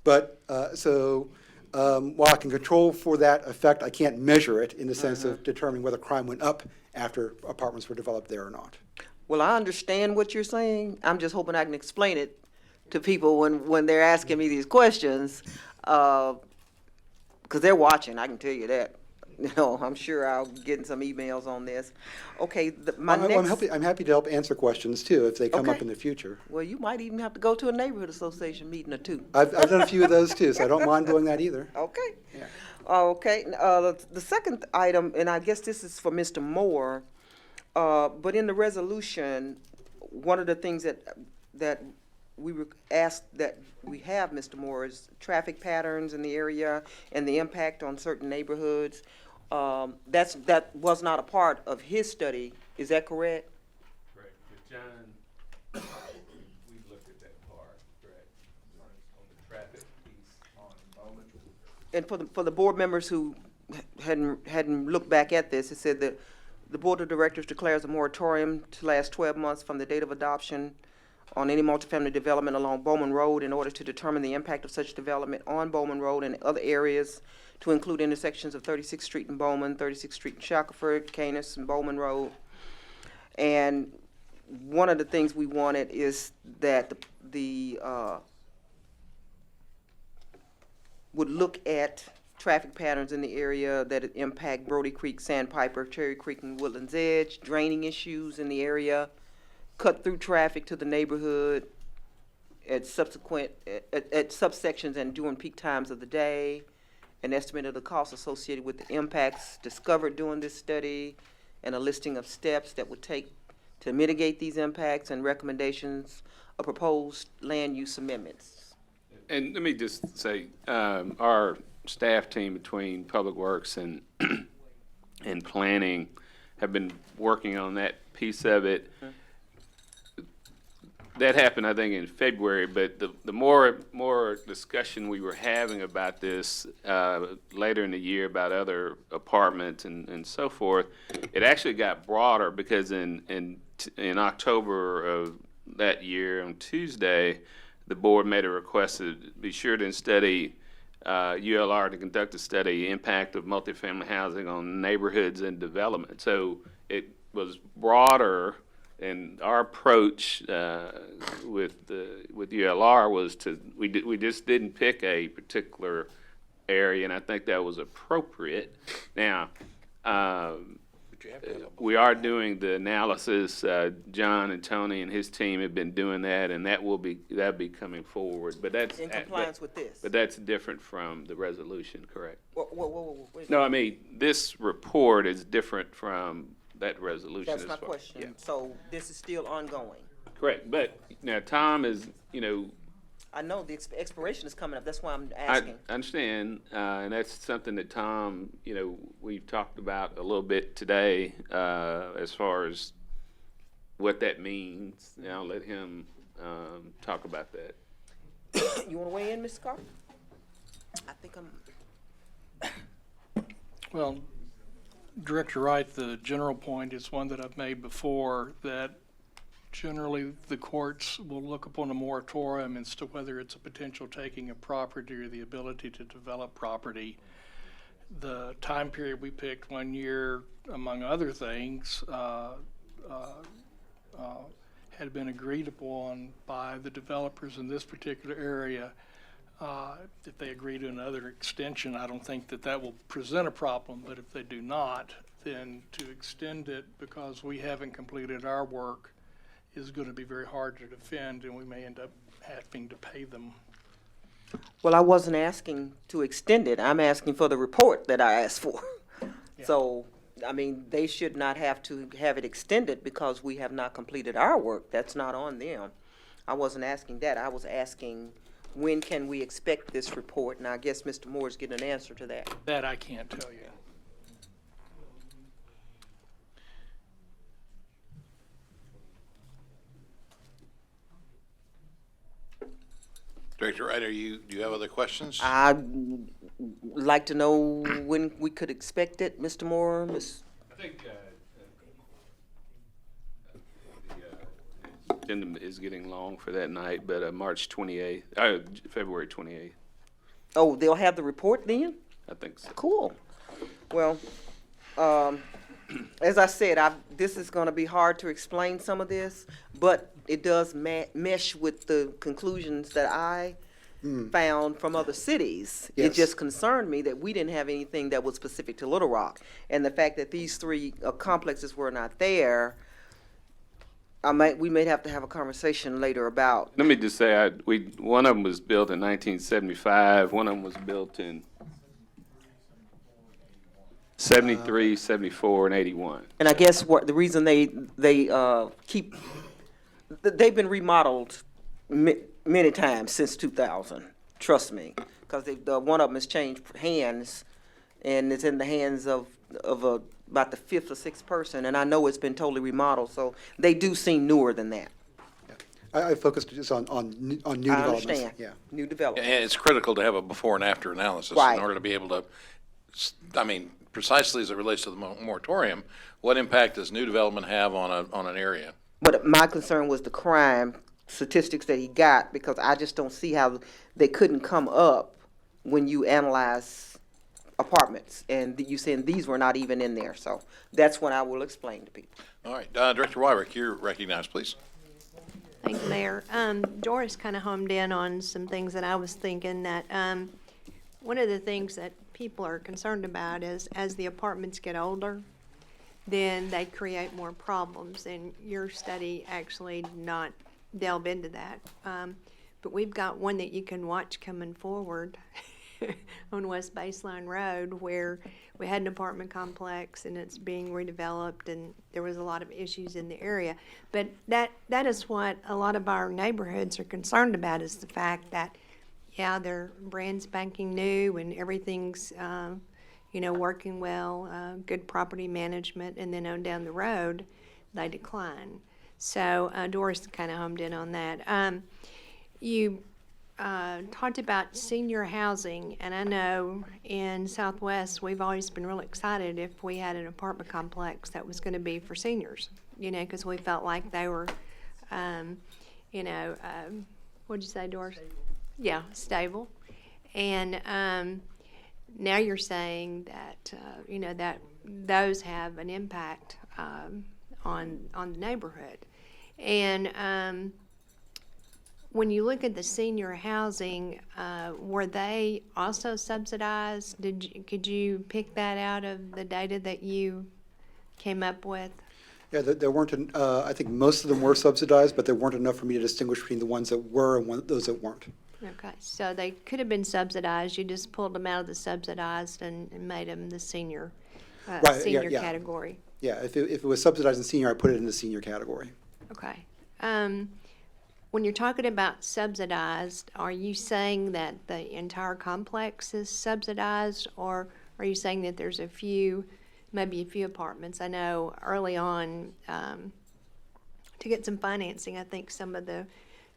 But while I can control for that effect, I can't measure it in the sense of determining whether crime went up after apartments were developed there or not. Well, I understand what you're saying. I'm just hoping I can explain it to people when they're asking me these questions, because they're watching, I can tell you that. You know, I'm sure I'll get some emails on this. Okay, my next. I'm happy to help answer questions too, if they come up Okay. in the future. Well, you might even have to go to a neighborhood association meeting or two. I've done a few of those too, so I don't mind doing that either. Okay. Yeah. Okay, the second item, and I guess this is for Mr. Moore, but in the resolution, one of the things that we were asked that we have, Mr. Moore, is traffic patterns in the area and the impact on certain neighborhoods. That was not a part of his study, is that correct? Correct, but John, we looked at that part, correct, on the traffic piece on Bowman. And for the board members who hadn't looked back at this, it said that the Board of Directors declares a moratorium to last 12 months from the date of adoption on any multifamily development along Bowman Road in order to determine the impact of such development on Bowman Road and other areas, to include intersections of 36th Street in Bowman, 36th Street in Shackelford, Canis, and Bowman Road. And one of the things we wanted is that the would look at traffic patterns in the area that impact Brody Creek, Sandpiper, Cherry Creek, and Woodlands Edge, draining issues in the area, cut through traffic to the neighborhood at subsections and during peak times of the day, an estimate of the costs associated with the impacts discovered during this study, and a listing of steps that would take to mitigate these impacts, and recommendations of proposed land use amendments. And let me just say, our staff team between Public Works and, and Planning have been working on that piece of it. That happened, I think, in February, but the more discussion we were having about this later in the year about other apartments and so forth, it actually got broader because in October of that year, on Tuesday, the board made a request to be sure to study ULR to conduct a study impact of multifamily housing on neighborhoods and development. So it was broader. And our approach with ULR was we just didn't pick a particular area, and I think that was appropriate. Now, we are doing the analysis. John and Tony and his team have been doing that, and that'll be coming forward. But that's In compliance with this. But that's different from the resolution, correct? Whoa, wait. No, I mean this report is different from that resolution. That's as my far- question. Yeah. So this is still ongoing. Correct, but now Tom is, I know the expiration is coming up. That's why I'm I asking. understand, and that's something that Tom, we've talked about a little bit today, as far as what that means. And I'll let him, talk about that. You want to weigh in, Mr. Carter? I think I'm. Well, Director Wright, the general point is one that I've made before, that generally the courts will look upon a moratorium as to whether it's a potential taking of property or the ability to develop property. The time period we picked, 1 year, among other things, had been agreed upon by the developers in this particular area. If they agree to another extension, I don't think that will present a problem, but if they do not, then to extend it because we haven't completed our work is going to be very hard to defend, and we may end up having to pay them. Well, I wasn't asking to extend it. I'm asking for the report that I asked for. Yeah. So, I mean, they should not have to have it extended because we have not completed our work. That's not on them. I wasn't asking that. I was asking, when can we expect this report? And I guess Mr. Moore's getting an answer to that. That I can't tell you. Director Wright, do you have other questions? I'd like to know when we could expect it, Mr. Moore, Ms. I think, the agenda is getting long for that night, but, March 28th, February 28th, Oh, they'll have the report then? I think so. Cool. Well, as I said, this is going to be hard to explain some of this, but it does mesh with the conclusions that I found from other cities. It Yes. just concerned me that we didn't have anything that was specific to Little Rock. And the fact that these three complexes were not there, we may have to have a conversation later about. Let me just say, one of them was built in 1975, one of them was built in 73, 74, and 81. And I guess the reason they've been remodeled many times since 2000, trust me. Because one of them has changed hands, and it's in the hands of about the fifth or sixth person, and I know it's been totally remodeled, so they do seem newer than that. I focused just on new I developments. understand. Yeah. New development. And it's critical to have a before and after analysis Right. in order to be able to, I mean, precisely as it relates to the moratorium, what impact does new development have on an area? But my concern was the crime statistics that he got, because I just don't see how they couldn't come up when you analyze apartments, and you saying these were not even in there, so that's what I will explain to people. All right, Director Wyrick, you're recognized, please. Thank you, Mayor. Doris kind of homed in on some things that I was thinking, that one of the things that people are concerned about is as the apartments get older, then they create more problems, and your study actually did not delve into that. But we've got one that you can watch coming forward on West Baseline Road, where we had an apartment complex and it's being redeveloped, and there was a lot of issues in the area. But that is what a lot of our neighborhoods are concerned about, is the fact that, yeah, they're brand spanking new and everything's, working well, good property management, and then on down the road, they decline. So Doris kind of homed in on that. You talked about senior housing, and I know in Southwest, we've always been really excited if we had an apartment complex that was going to be for seniors, because we felt like they were, what'd you say, Doris? Yeah, stable. And now you're saying that, that those have an impact on the neighborhood. And when you look at the senior housing, were they also subsidized? Could you pick that out of the data that you came up with? Yeah, there weren't, I think most of them were subsidized, but there weren't enough for me to distinguish between the ones that were and those that weren't. Okay, so they could have been subsidized, you just pulled them out of the subsidized and made them the senior, Right, senior yeah. category. Yeah, if it was subsidized in senior, I put it in the senior category. Okay. When you're talking about subsidized, are you saying that the entire complex is subsidized, or are you saying that there's maybe a few apartments? I know early on, to get some financing, I think some of the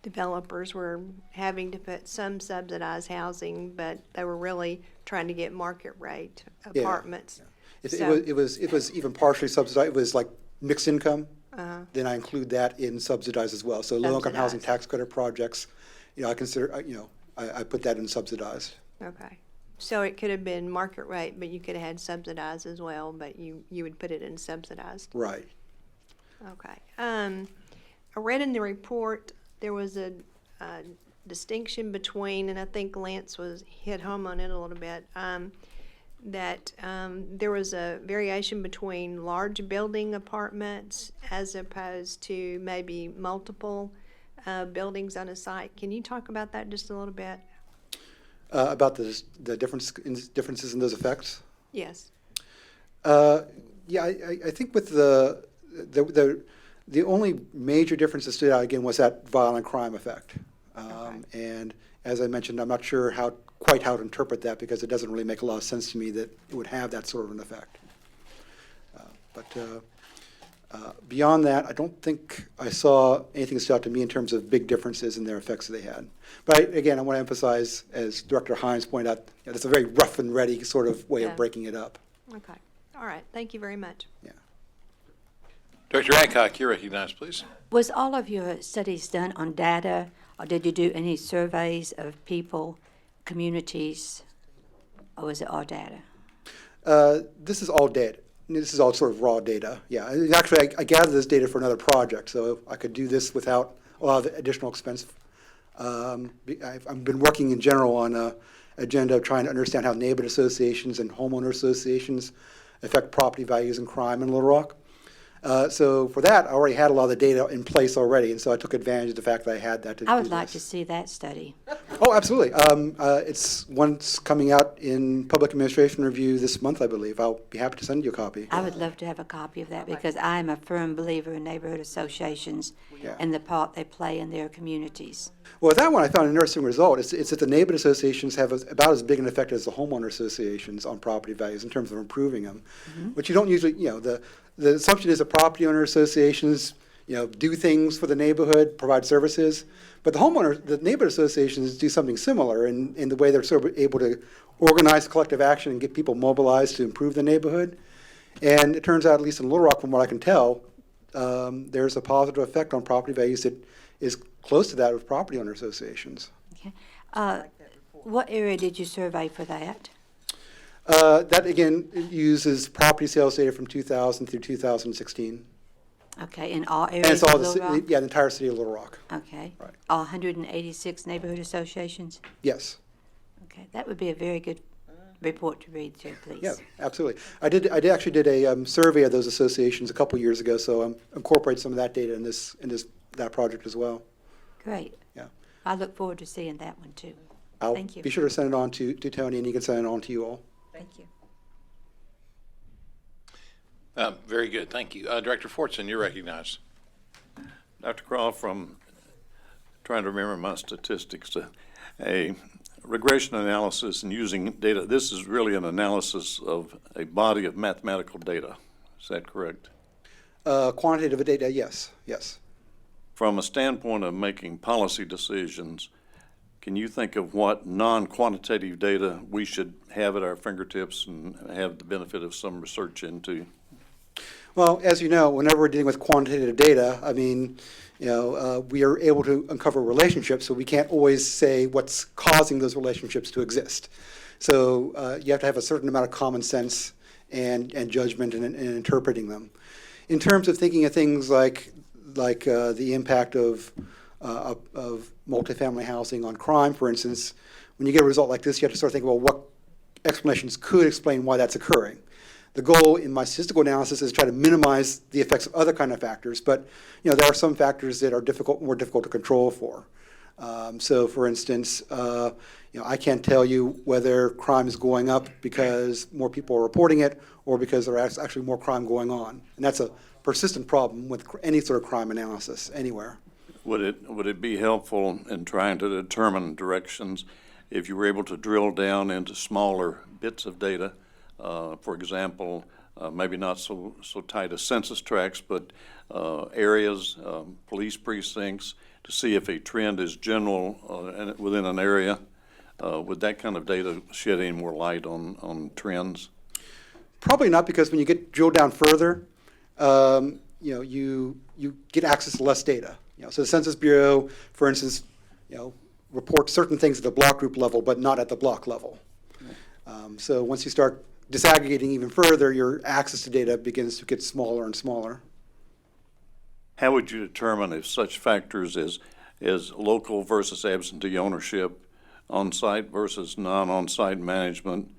developers were having to put some subsidized housing, but they were really trying to get market rate Yeah, apartments. If So- it was even partially subsidized, it was like mixed income, then I include that in subsidized as well. So low-income housing Subsidized. tax credit projects, I consider, I put that in subsidized. Okay. So it could have been market rate, but you could have had subsidized as well, but you would put it in subsidized. Right. Okay. I read in the report there was a distinction between, and I think Lance hit home on it a little bit, that there was a variation between large building apartments as opposed to maybe multiple buildings on a site. Can you talk about that just a little bit? About the differences in those effects? Yes. Yeah, I think with the only major difference that stood out again was that violent crime effect. And as I mentioned, I'm not sure quite how to interpret that, because it doesn't really make a lot of sense to me that it would have that sort of an effect. But beyond that, I don't think I saw anything that stood out to me in terms of big differences in their effects that they had. But again, I want to emphasize, as Director Hines pointed out, it's a very rough and ready sort of way Yeah. of breaking it up. Okay. All right. Thank you very much. Yeah. Director Adcock, you're recognized, please. Was all of your studies done on data, or did you do any surveys of people, communities, or was it all data? This is all data. This is all sort of raw data. Yeah, and actually, I gathered this data for another project, so I could do this without a lot of the additional expense I've been working in general on a agenda of trying to understand how neighborhood associations and homeowner associations affect property values and crime in Little Rock. So for that, I already had a lot of the data in place already, and so I took advantage of the fact that I had that to do I would like this. to see that study. Oh, absolutely. It's one's coming out in Public Administration Review this month, I believe. I'll be happy to send you a copy. I would love to have a copy of that because I am a firm believer in neighborhood associations Yeah. and the part they play in their communities. Well, with that one, I found an interesting result. It's that the neighborhood associations have about as big an effect as the homeowner associations on property values in terms of improving them, which you don't usually, the assumption is that property owner associations, do things for the neighborhood, provide services, but the neighborhood associations do something similar in the way they're sort of able to organize collective action and get people mobilized to improve the neighborhood. And it turns out, at least in Little Rock, from what I can tell, there's a positive effect on property values that is close to that of property owner associations. Okay. What area did you survey for that? That, again, uses property sales data from 2000 through 2016. Okay, in all And areas it's all of Little Rock? the entire city of Little Rock. Okay. Right. All 186 neighborhood associations? Yes. Okay, that would be a very good report to read too, please. Yeah, absolutely. I actually did a survey of those associations a couple years ago, so incorporate some of that data in that project as well. Great. Yeah. I look forward to seeing that one too. I'll Thank you. be sure to send it on to Tony, and he can send it on to you all. Thank you. Very good, thank you. Director Fortson, you're recognized. Dr. Croft, from trying to remember my statistics, a regression analysis and using data, this is really an analysis of a body of mathematical data. Is that correct? Quantitative data, yes. From a standpoint of making policy decisions, can you think of what non-quantitative data we should have at our fingertips and have the benefit of some research into? Well, as you know, whenever we're dealing with quantitative data, we are able to uncover relationships, so we can't always say what's causing those relationships to exist. So you have to have a certain amount of common sense and judgment in interpreting them. In terms of thinking of things like the impact of multifamily housing on crime, for instance, when you get a result like this, you have to start thinking, well, what explanations could explain why that's occurring? The goal in my statistical analysis is to try to minimize the effects of other kind of factors, but there are some factors that are more difficult to control for. So, for instance, I can't tell you whether crime is going up because more people are reporting it or because there's actually more crime going on, and that's a persistent problem with any sort of crime analysis anywhere. Would it be helpful in trying to determine directions if you were able to drill down into smaller bits of data? For example, maybe not so tight as census tracts, but areas, police precincts, to see if a trend is general within an area. Would that kind of data shed any more light on trends? Probably not, because when you get drilled down further, you get access to less data. So the Census Bureau, for instance, reports certain things at the block group level, but not at the block level. So once you start disaggregating even further, your access to data begins to get smaller and smaller. How would you determine if such factors as local versus absentee ownership, on-site versus non-on-site management,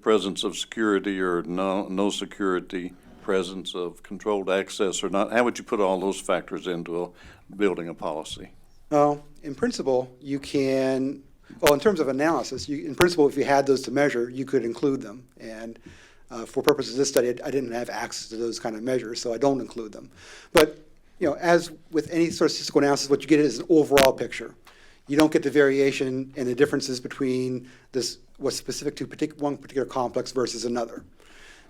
presence of security or no security, presence of controlled access or not, how would you put all those factors into building a policy? Well, in principle, you can. Well, in terms of analysis, in principle, if you had those to measure, you could include them. And for purposes of this study, I didn't have access to those kind of measures, so I don't include them. But as with any sort of statistical analysis, what you get is an overall picture. You don't get the variation and the differences between what's specific to one particular complex versus another.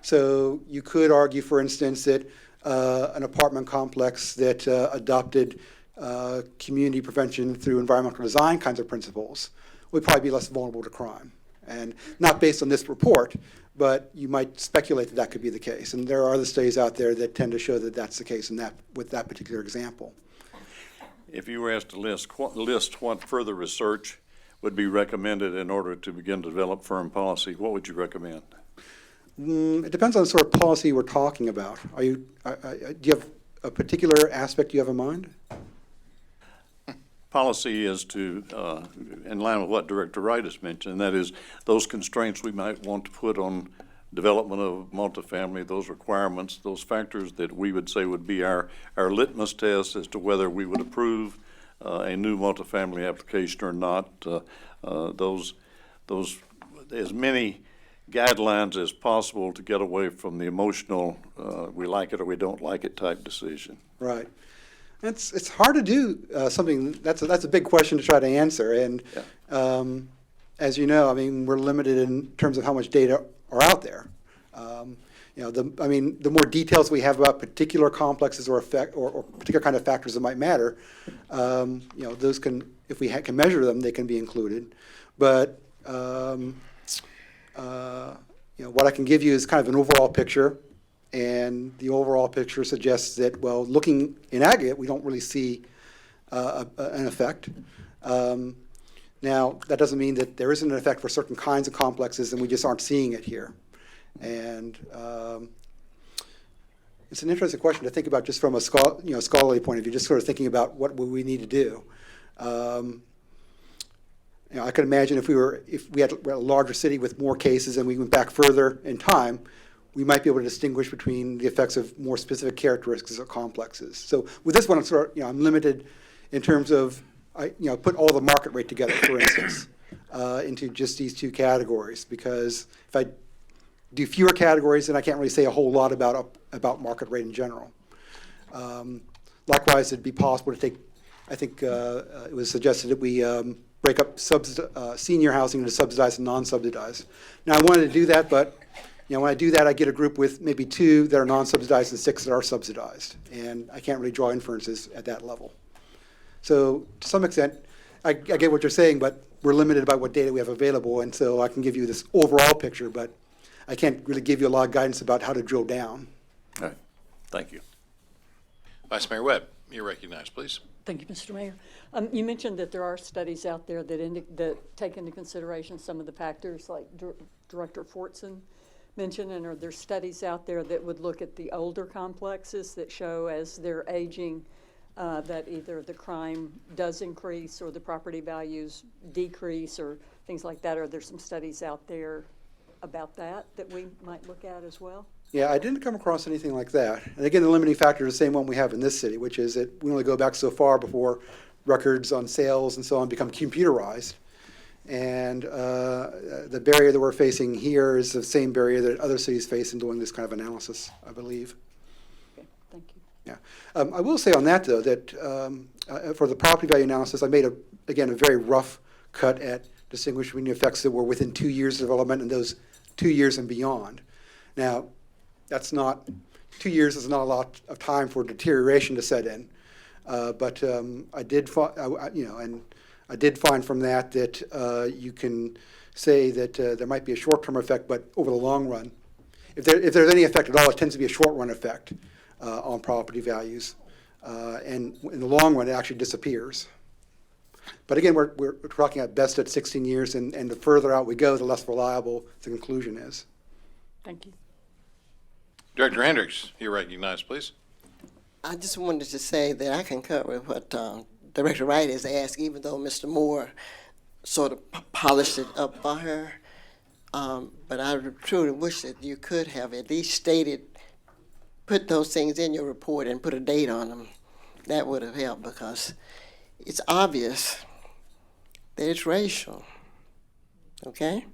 So you could argue, for instance, that an apartment complex that adopted community prevention through environmental design kinds of principles would probably be less vulnerable to crime. And not based on this report, but you might speculate that could be the case. And there are other studies out there that tend to show that that's the case with that particular example. If you were asked to list what further research would be recommended in order to begin to develop firm policy, what would you recommend? It depends on the sort of policy we're talking about. Do you have a particular aspect you have in mind? policy is to, in line with what Director Wright has mentioned, and that is those constraints we might want to put on development of multifamily, those requirements, those factors that we would say would be our litmus test as to whether we would approve a new multifamily application or not. Those as many guidelines as possible to get away from the emotional, we like it or we don't like it type decision. Right. It's hard to do something, that's a big question to try to answer. And as you know, I mean, we're limited in terms of how much data are out there. You know, the more details we have about particular complexes or particular kind of factors that might matter, you know, those can, if we can measure them, they can be included. But you know, what I can give you is kind of an overall picture, and the overall picture suggests that, well, looking in aggregate, we don't really see an effect. Now, that doesn't mean that there isn't an effect for certain kinds of complexes, and we just aren't seeing it here. And it's an interesting question to think about just from a scholarly point of view, just sort of thinking about what would we need to do. You know, I could imagine if we had a larger city with more cases and we went back further in time, we might be able to distinguish between the effects of more specific characteristics of complexes. So with this one, I'm limited in terms of, put all the market rate together, for instance, into just these two categories, because if I do fewer categories, then I can't really say a whole lot about market rate in general. Likewise, it'd be possible to take, I think it was suggested that we break up senior housing into subsidized and non-subsidized. Now, I wanted to do that, but when I do that, I get a group with maybe 2 that are non-subsidized and 6 that are subsidized, and I can't really draw inferences at that level. So to some extent, I get what you're saying, but we're limited by what data we have available, and so I can give you this overall picture, but I can't really give you a lot of guidance about how to drill down. All right, thank you. Vice Mayor Webb, you're recognized, please. Thank you, Mr. Mayor. You mentioned that there are studies out there that take into consideration some of the factors like Director Fortson mentioned, and are there studies out there that would look at the older complexes that show as they're aging that either the crime does increase or the property values decrease or things like that? Are there some studies out there about that we might look at as well? Yeah, I didn't come across anything like that. And again, the limiting factor is the same one we have in this city, which is that we only go back so far before records on sales and so on become computerized. And the barrier that we're facing here is the same barrier that other cities face in doing this kind of analysis, I believe. Okay, thank you. Yeah. I will say on that, though, that for the property value analysis, I made, again, a very rough cut at distinguishing between the effects that were within 2 years of development and those 2 years and beyond. Now, that's not, 2 years is not a lot of time for deterioration to set in. But I did find from that you can say that there might be a short-term effect, but over the long run, if there's any effect at all, it tends to be a short-run effect on property values. And in the long run, it actually disappears. But again, we're talking at best at 16 years, and the further out we go, the less reliable the conclusion is. Thank you. Director Hendricks, you're recognized, please. I just wanted to say that I concur with what Director Wright has asked, even though Mr. Moore sort of polished it up for her. But I truly wish that you could have at least stated, put those things in your report and put a date on them. That would have helped, because it's obvious that it's racial, okay?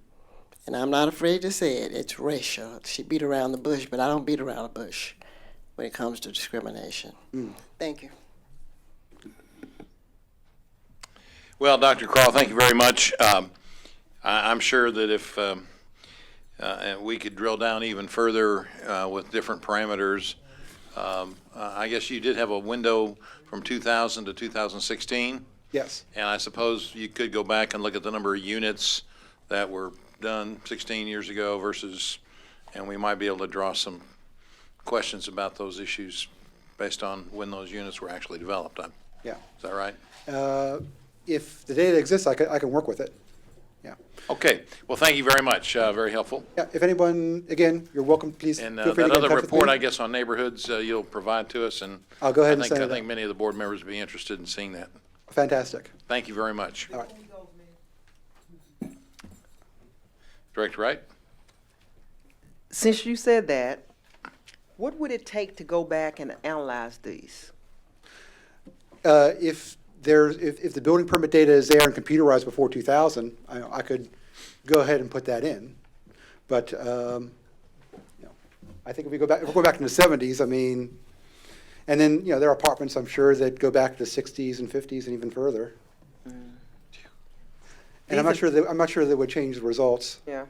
And I'm not afraid to say it, it's racial. She beat around the bush, but I don't beat around the bush when it comes to discrimination. Thank you. Well, Dr. Crawl, thank you very much. I'm sure that if we could drill down even further with different parameters, I guess you did have a window from 2000 to 2016. Yes. And I suppose you could go back and look at the number of units that were done 16 years ago versus, and we might be able to draw some questions about those issues based on when those units were actually developed. Yeah. Is that right? If the data exists, I can work with it. Yeah. Okay. Well, thank you very much. Very helpful. Yeah. If anyone, again, you're welcome. Please And feel free to that get in other touch with report, me. I guess, on neighborhoods, you'll provide to us, and I'll go ahead and I send it think out. many of the board members would be interested in seeing that. Fantastic. Thank you very much. All right. Director Wright? Since you said that, what would it take to go back and analyze these? If the building permit data is there and computerized before 2000, I could go ahead and put that in. But, I think if we're going back in the 70s, I mean, and then, there are apartments, I'm sure, that go back to the 60s and 50s and even further. And I'm not sure that would change the results. Yeah.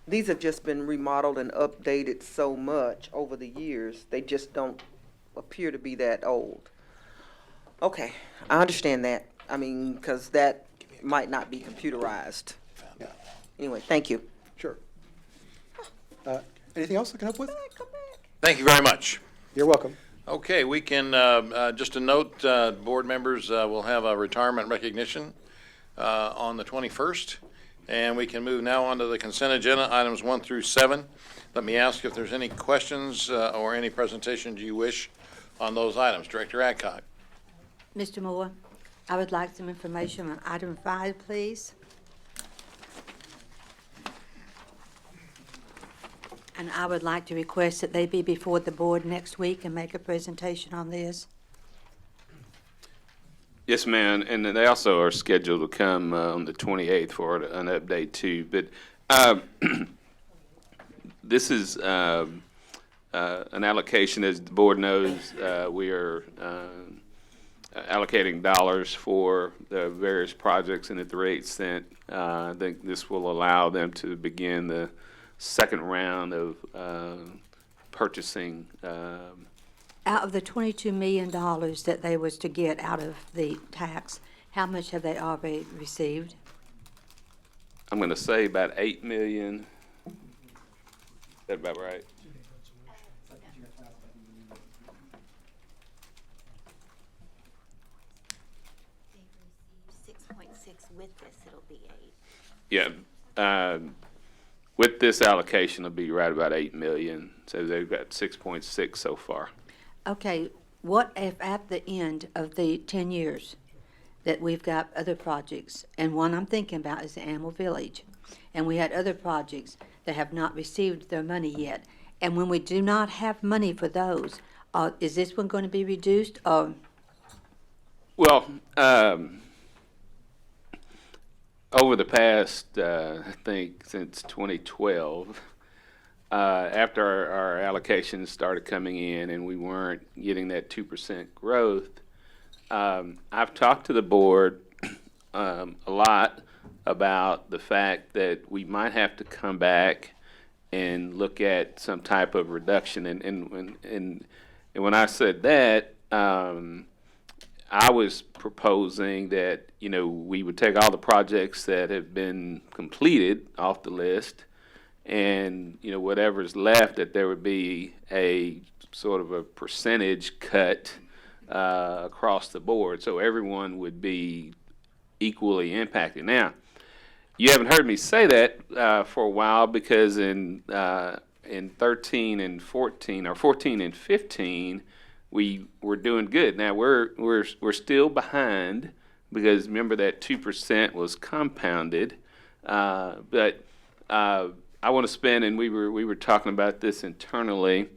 These have just been remodeled and updated so much over the years, they just don't appear to be that old. Okay, I understand that. I mean, because that might not be computerized. Yeah, Anyway, thank you. sure. Anything else I can help with? Thank you very much. You're welcome. Okay, we can, just a note, board members will have a retirement recognition on the 21st. And we can move now on to the consent agenda, items 1 through 7. Let me ask if there's any questions or any presentations you wish on those items. Director Adcock. Mr. Moore, I would like some information on item 5, please. And I would like to request that they be before the board next week and make a presentation on this. Yes, ma'am, and they also are scheduled to come on the 28th for an update too. But this is an allocation, as the board knows. We are allocating dollars for the various projects in the 3/8 cent. I think this will allow them to begin the second round of purchasing. Out of the $22 million that they was to get out of the tax, how much have they already received? I'm going to say about 8 million. Is that about right? They've received 6.6 with this, it'll be 8. Yeah. With this allocation, it'll be right about 8 million. So they've got 6.6 so far. Okay, what if at the end of the 10 years that we've got other projects, and one I'm thinking about is the Animal Village, and we had other projects that have not received their money yet, and when we do not have money for those, is this one going to be reduced, or? Well, over the past, I think since 2012, after our allocations started coming in and we weren't getting that 2% growth, I've talked to the board a lot about the fact that we might have to come back and look at some type of reduction. And when I said that, I was proposing that, we would take all the projects that have been completed off the list, and, whatever's left, that there would be a sort of a percentage cut across the board, so everyone would be equally impacted. Now, you haven't heard me say that for a while, because in 13 and 14, or 14 and 15, we were doing good. Now we're still behind, because remember that 2% was compounded, but I want to spend, and we were talking about this internally.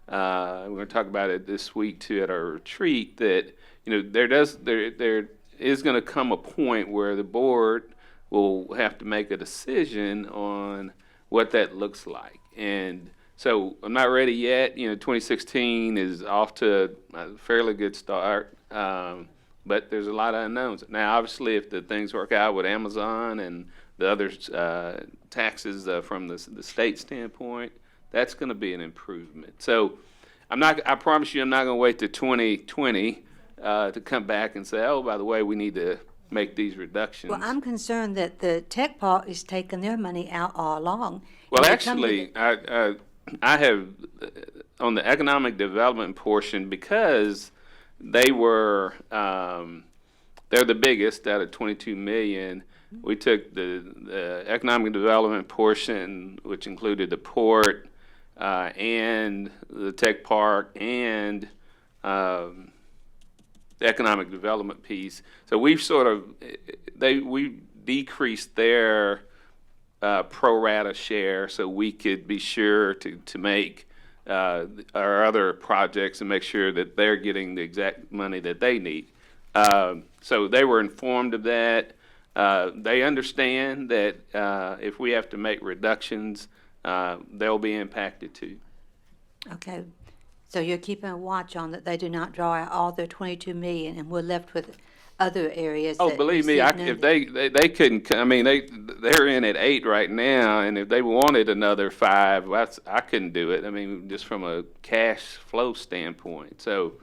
We're going to talk about it this week too at our retreat. That there is going to come a point where the board will have to make a decision on what that looks like. And so I'm not ready yet. 2016 is off to a fairly good start, but there's a lot of unknowns. Now, obviously, if the things work out with Amazon and the other taxes from the state standpoint, that's going to be an improvement. So I promise you, I'm not going to wait to 2020 to come back and say, oh, by the way, we need to make these reductions. Well, I'm concerned that the tech part is taking their money out all along. Well, actually, I have, on the economic development portion, because they were, they're the biggest out of 22 million. We took the economic development portion, which included the port and the tech park and the economic development piece. So we've sort of, we decreased their pro rata share so we could be sure to make our other projects and make sure that they're getting the exact money that they need. So they were informed of that. They understand that if we have to make reductions, they'll be impacted too. Okay, so you're keeping a watch on that they do not draw out all their 22 million, and we're left with other areas Oh, that believe me, receive if none? they couldn't, I mean, they're in at 8 right now, and if they wanted another 5, I couldn't do it. I mean, just from a cash flow standpoint. So,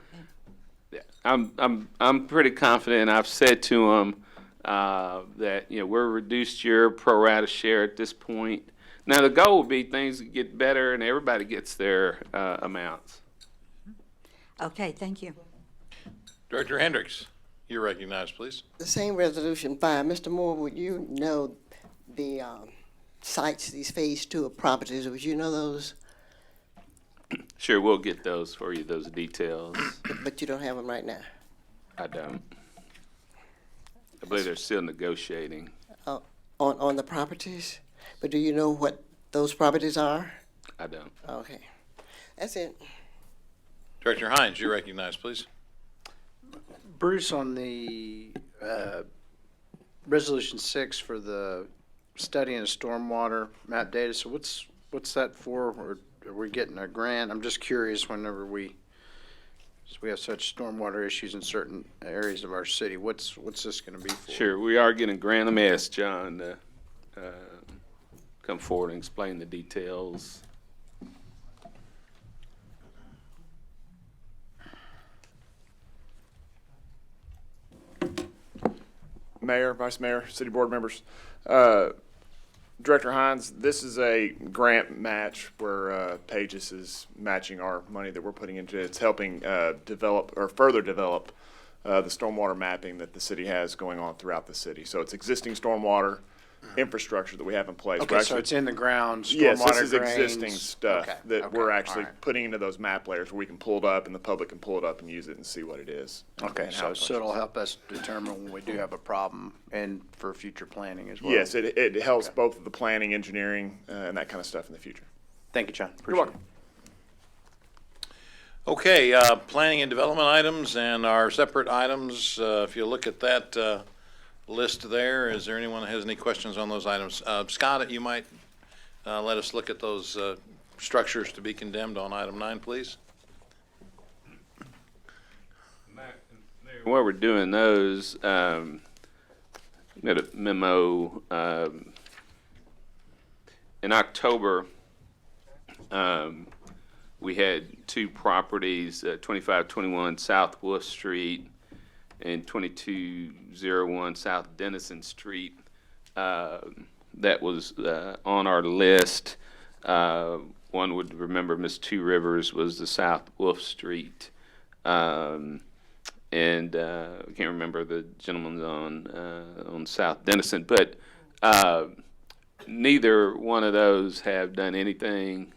yeah, I'm pretty confident. I've said to them that we're reduced your pro rata share at this point. Now the goal would be things get better and everybody gets their amounts. Okay, thank you. Director Hendricks, you're recognized, please. The same resolution 5, Mr. Moore, would you know the sites, these phase 2 of properties, would you know those? Sure, we'll get those for you, those details. But you don't have them right now? I don't. I believe they're still negotiating. On the properties? But do you know what those properties are? I don't. Okay. That's it. Director Hines, you're recognized, please. Bruce, on the Resolution 6 for the study and stormwater map data, so what's that for? Or are we getting a grant? I'm just curious whenever we have such stormwater issues in certain areas of our city, what's this going to be for? Sure, we are getting a grant. Let me ask John to come forward and explain the details. Mayor, Vice Mayor, City Board members. Director Hines, this is a grant match where Pages is matching our money that we're putting into it. It's helping develop or further develop the stormwater mapping that the city has going on throughout the city. So it's existing stormwater infrastructure that we have in place. Okay, so it's in the ground, stormwater Yes, this is drains. existing stuff Okay, that okay, we're all actually right. putting into those map layers where we can pull it up and the public can pull it up and use it and see what it is. Okay, and how so it it'll functions. help us determine when we do have a problem and for future planning as well. Yes, it helps both with the planning, engineering, and that kind of stuff in the future. Thank you, John. You're Appreciate it. welcome. Okay, planning and development items and our separate items. If you look at that list there, is there anyone that has any questions on those items? Scott, you might let us look at those structures to be condemned on item 9, please. While we're doing those, we got a memo in October. We had 2 properties, 2521 South Wolf Street and 2201 South Denison Street, that was on our list. One would remember Miss Two Rivers was the South Wolf Street. And I can't remember the gentleman's on South Denison, but neither one of those have done anything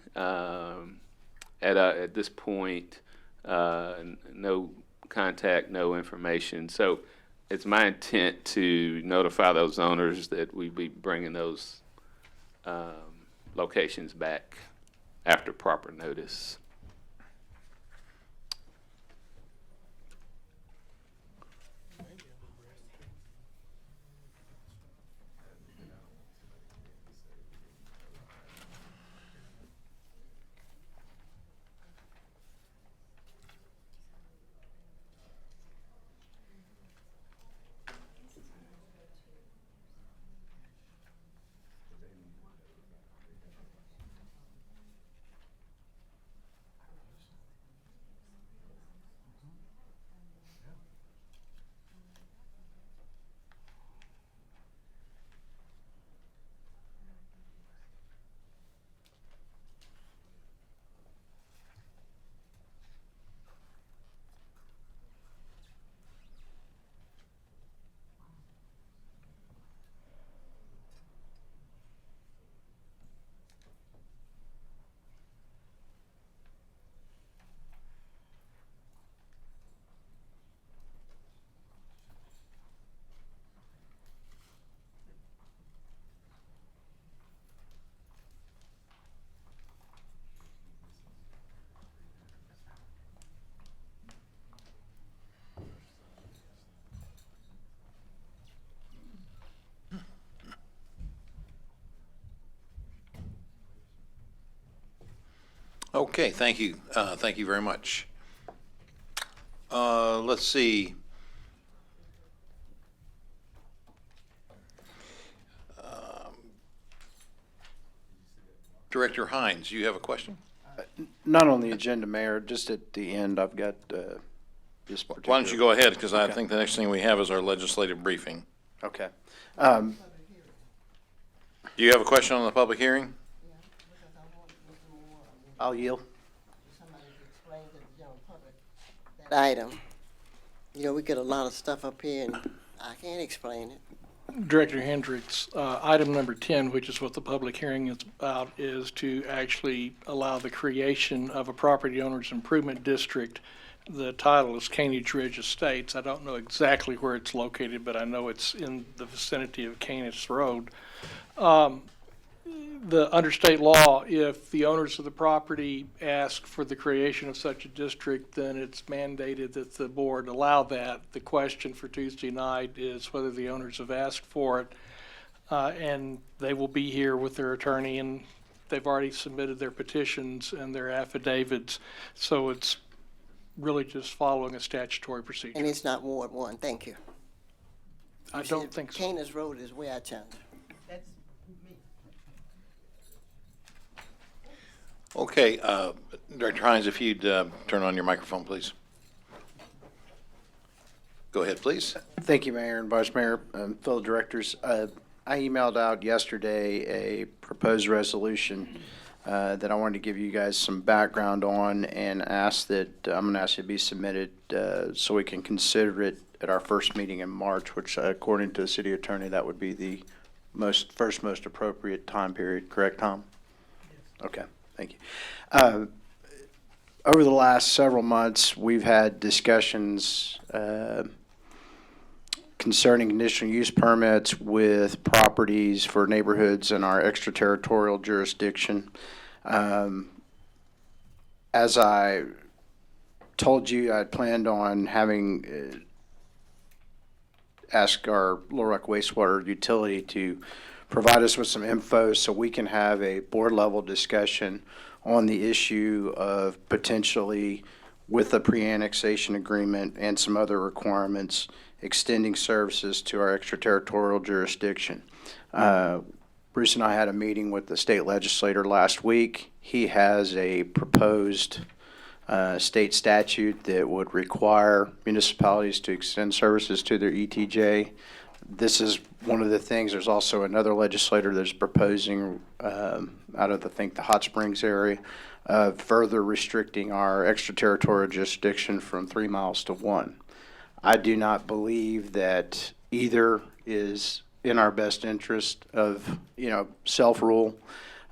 at this point. No contact, no information. So it's my intent to notify those owners that we be bringing those locations back after proper notice. Okay, thank you. Thank you very much. Let's see. Director Hines, you have a question? Not on the agenda, Mayor, just at the end, I've got this particular. Why don't you go ahead, because I Okay. think the next thing we have is our legislative briefing. Okay. Do you have a question on the public hearing? I'll yield. That item. You know, we get a lot of stuff up here and I can't explain it. Director Hendricks, item number 10, which is what the public hearing is about, is to actually allow the creation of a property owners improvement district. The title is Caney's Ridge Estates. I don't know exactly where it's located, but I know it's in the vicinity of Caney's Road. Under state law, if the owners of the property ask for the creation of such a district, then it's mandated that the board allow that. The question for Tuesday night is whether the owners have asked for it, and they will be here with their attorney, and they've already submitted their petitions and their affidavits, so it's really just following a statutory procedure. And it's not Ward 1, thank you. I don't think so. Candace Road is where I turned. Okay, Director Hines, if you'd turn on your microphone, please. Go ahead, please. Thank you, Mayor and Vice Mayor, fellow directors. I emailed out yesterday a proposed resolution that I wanted to give you guys some background on and ask that, I'm going to ask it to be submitted so we can consider it at our first meeting in March, which according to the city attorney, that would be the most appropriate time period. Correct, Tom? Okay. Thank you. Over the last several months, we've had discussions concerning conditional use permits with properties for neighborhoods in our extraterritorial jurisdiction. As I told you, I planned on having ask our Little Rock wastewater utility to provide us with some info so we can have a board level discussion on the issue of potentially, with the pre-annexation agreement and some other requirements, extending services to our extraterritorial jurisdiction. Bruce and I had a meeting with the state legislator last week. He has a proposed state statute that would require municipalities to extend services to their ETJ. This is one of the things. There's also another legislator that's proposing out of, I think, the Hot Springs area, further restricting our extraterritorial jurisdiction from 3 miles to 1. I do not believe that either is in our best interest of, self-rule.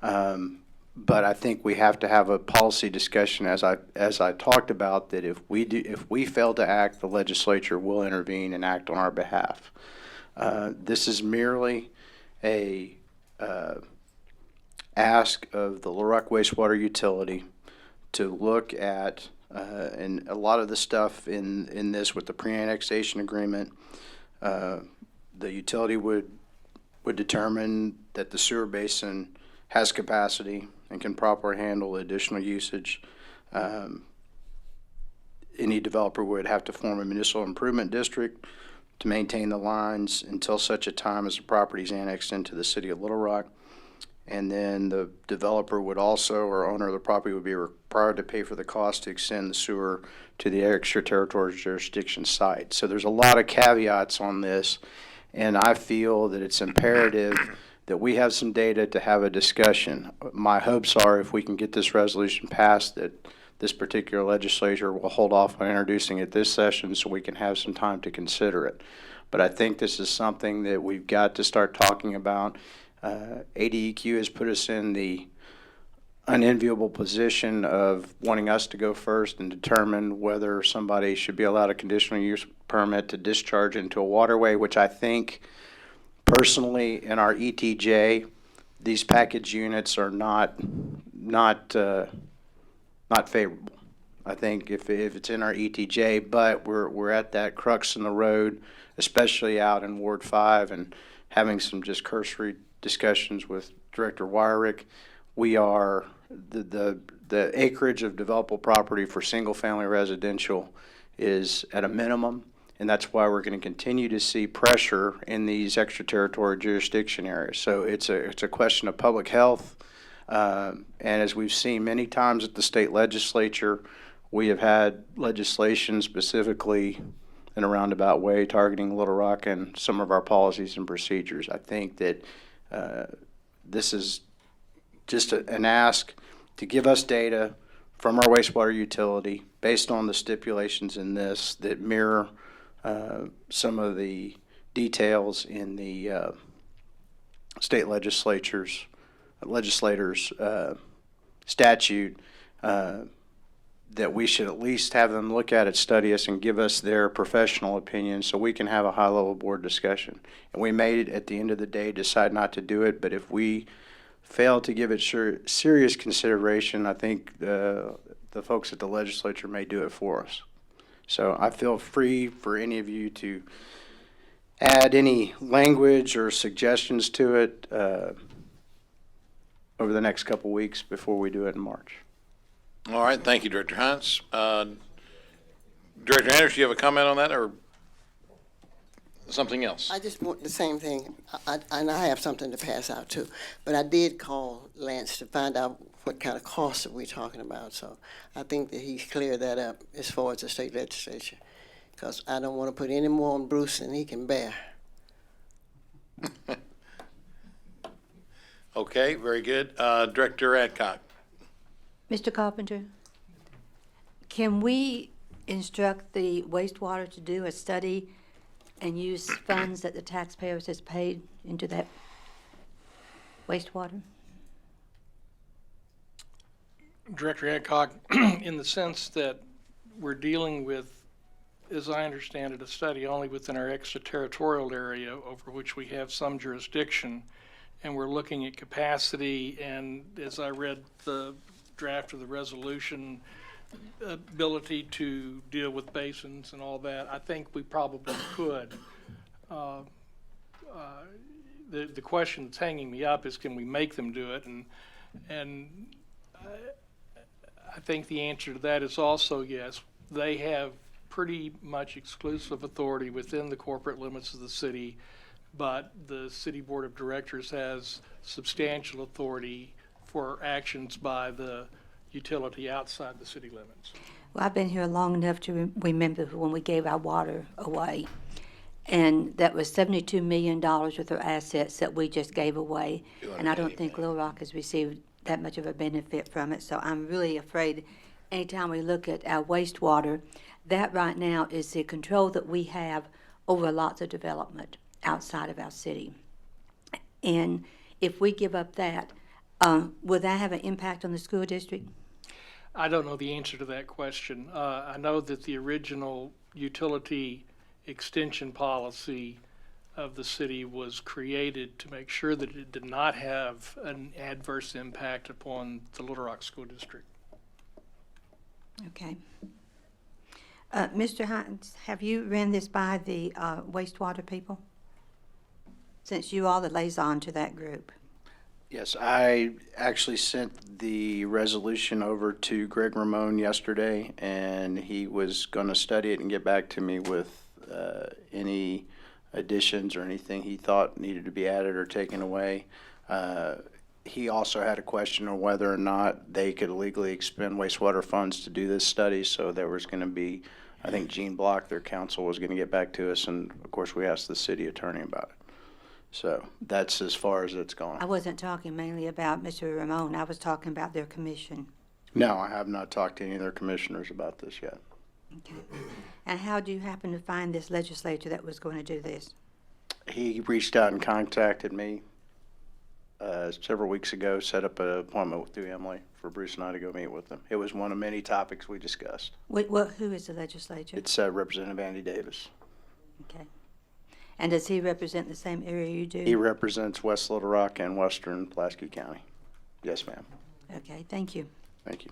But I think we have to have a policy discussion, as I talked about, that if we fail to act, the legislature will intervene and act on our behalf. This is merely a ask of the Little Rock wastewater utility to look at, and a lot of the stuff in this with the pre-annexation agreement, the utility would determine that the sewer basin has capacity and can properly handle additional usage. Any developer would have to form a municipal improvement district to maintain the lines until such a time as the property is annexed into the city of Little Rock. And then the developer would also, or owner of the property, would be required to pay for the cost to extend the sewer to the extraterritorial jurisdiction site. So there's a lot of caveats on this, and I feel that it's imperative that we have some data to have a discussion. My hopes are, if we can get this resolution passed, that this particular legislature will hold off on introducing it this session so we can have some time to consider it. But I think this is something that we've got to start talking about. ADEQ has put us in the unenviable position of wanting us to go first and determine whether somebody should be allowed a conditional use permit to discharge into a waterway, which I think personally in our ETJ, these package units are not favorable. I think if it's in our ETJ, but we're at that crux in the road, especially out in Ward 5, and having some just cursory discussions with Director Wyrick, we are the acreage of developable property for single-family residential is at a minimum, and that's why we're going to continue to see pressure in these extraterritorial jurisdiction areas. So it's a question of public health, and as we've seen many times at the state legislature, we have had legislation specifically in a roundabout way targeting Little Rock and some of our policies and procedures. I think that this is just an ask to give us data from our wastewater utility based on the stipulations in this that mirror some of the details in the state legislators' statute, that we should at least have them look at it, study us, and give us their professional opinion so we can have a high-level board discussion. And we may, at the end of the day, decide not to do it, but if we fail to give it serious consideration, I think the folks at the legislature may do it for us. So I feel free for any of you to add any language or suggestions to it over the next couple weeks before we do it in March. All right, thank you, Director Hines. Director Anders, do you have a comment on that or something else? I just want the same thing, and I have something to pass out too. But I did call Lance to find out what kind of costs are we talking about. So I think that he's cleared that up as far as the state legislature, because I don't want to put any more on Bruce than he can bear. Okay, very good. Director Adcock. Mr. Carpenter, can we instruct the wastewater to do a study and use funds that the taxpayers has paid into that wastewater? Director Adcock, in the sense that we're dealing with, as I understand it, a study only within our extraterritorial area over which we have some jurisdiction, and we're looking at capacity, and as I read the draft of the resolution, ability to deal with basins and all that, I think we probably could. The question that's hanging me up is, can we make them do it? And I think the answer to that is also yes. They have pretty much exclusive authority within the corporate limits of the city, but the city board of directors has substantial authority for actions by the utility outside the city limits. Well, I've been here long enough to remember when we gave our water away. And that was $72 million worth of assets that we just gave away. And I don't think Little Rock has received that much of a benefit from it. So I'm really afraid anytime we look at our wastewater, that right now is the control that we have over lots of development outside of our city. And if we give up that, will that have an impact on the school district? I don't know the answer to that question. I know that the original utility extension policy of the city was created to make sure that it did not have an adverse impact upon the Little Rock School District. Okay. Mr. Hines, have you ran this by the wastewater people? Since you are the liaison to that group. Yes, I actually sent the resolution over to Greg Ramon yesterday, and he was going to study it and get back to me with any additions or anything he thought needed to be added or taken away. He also had a question on whether or not they could legally expend wastewater funds to do this study, so there was going to be, I think Gene Block, their counsel, was going to get back to us, and of course we asked the city attorney about it. So that's as far as it's gone. I wasn't talking mainly about Mr. Ramon. I was talking about their commission. No, I have not talked to any of their commissioners about this yet. Okay. And how do you happen to find this legislator that was going to do this? He reached out and contacted me several weeks ago, set up an appointment through Emily for Bruce and I to go meet with them. It was one of many topics we discussed. Who is the legislature? It's Representative Andy Davis. Okay. And does he represent the same area you do? He represents West Little Rock and Western Pulaski County. Yes, ma'am. Okay, thank you. Thank you.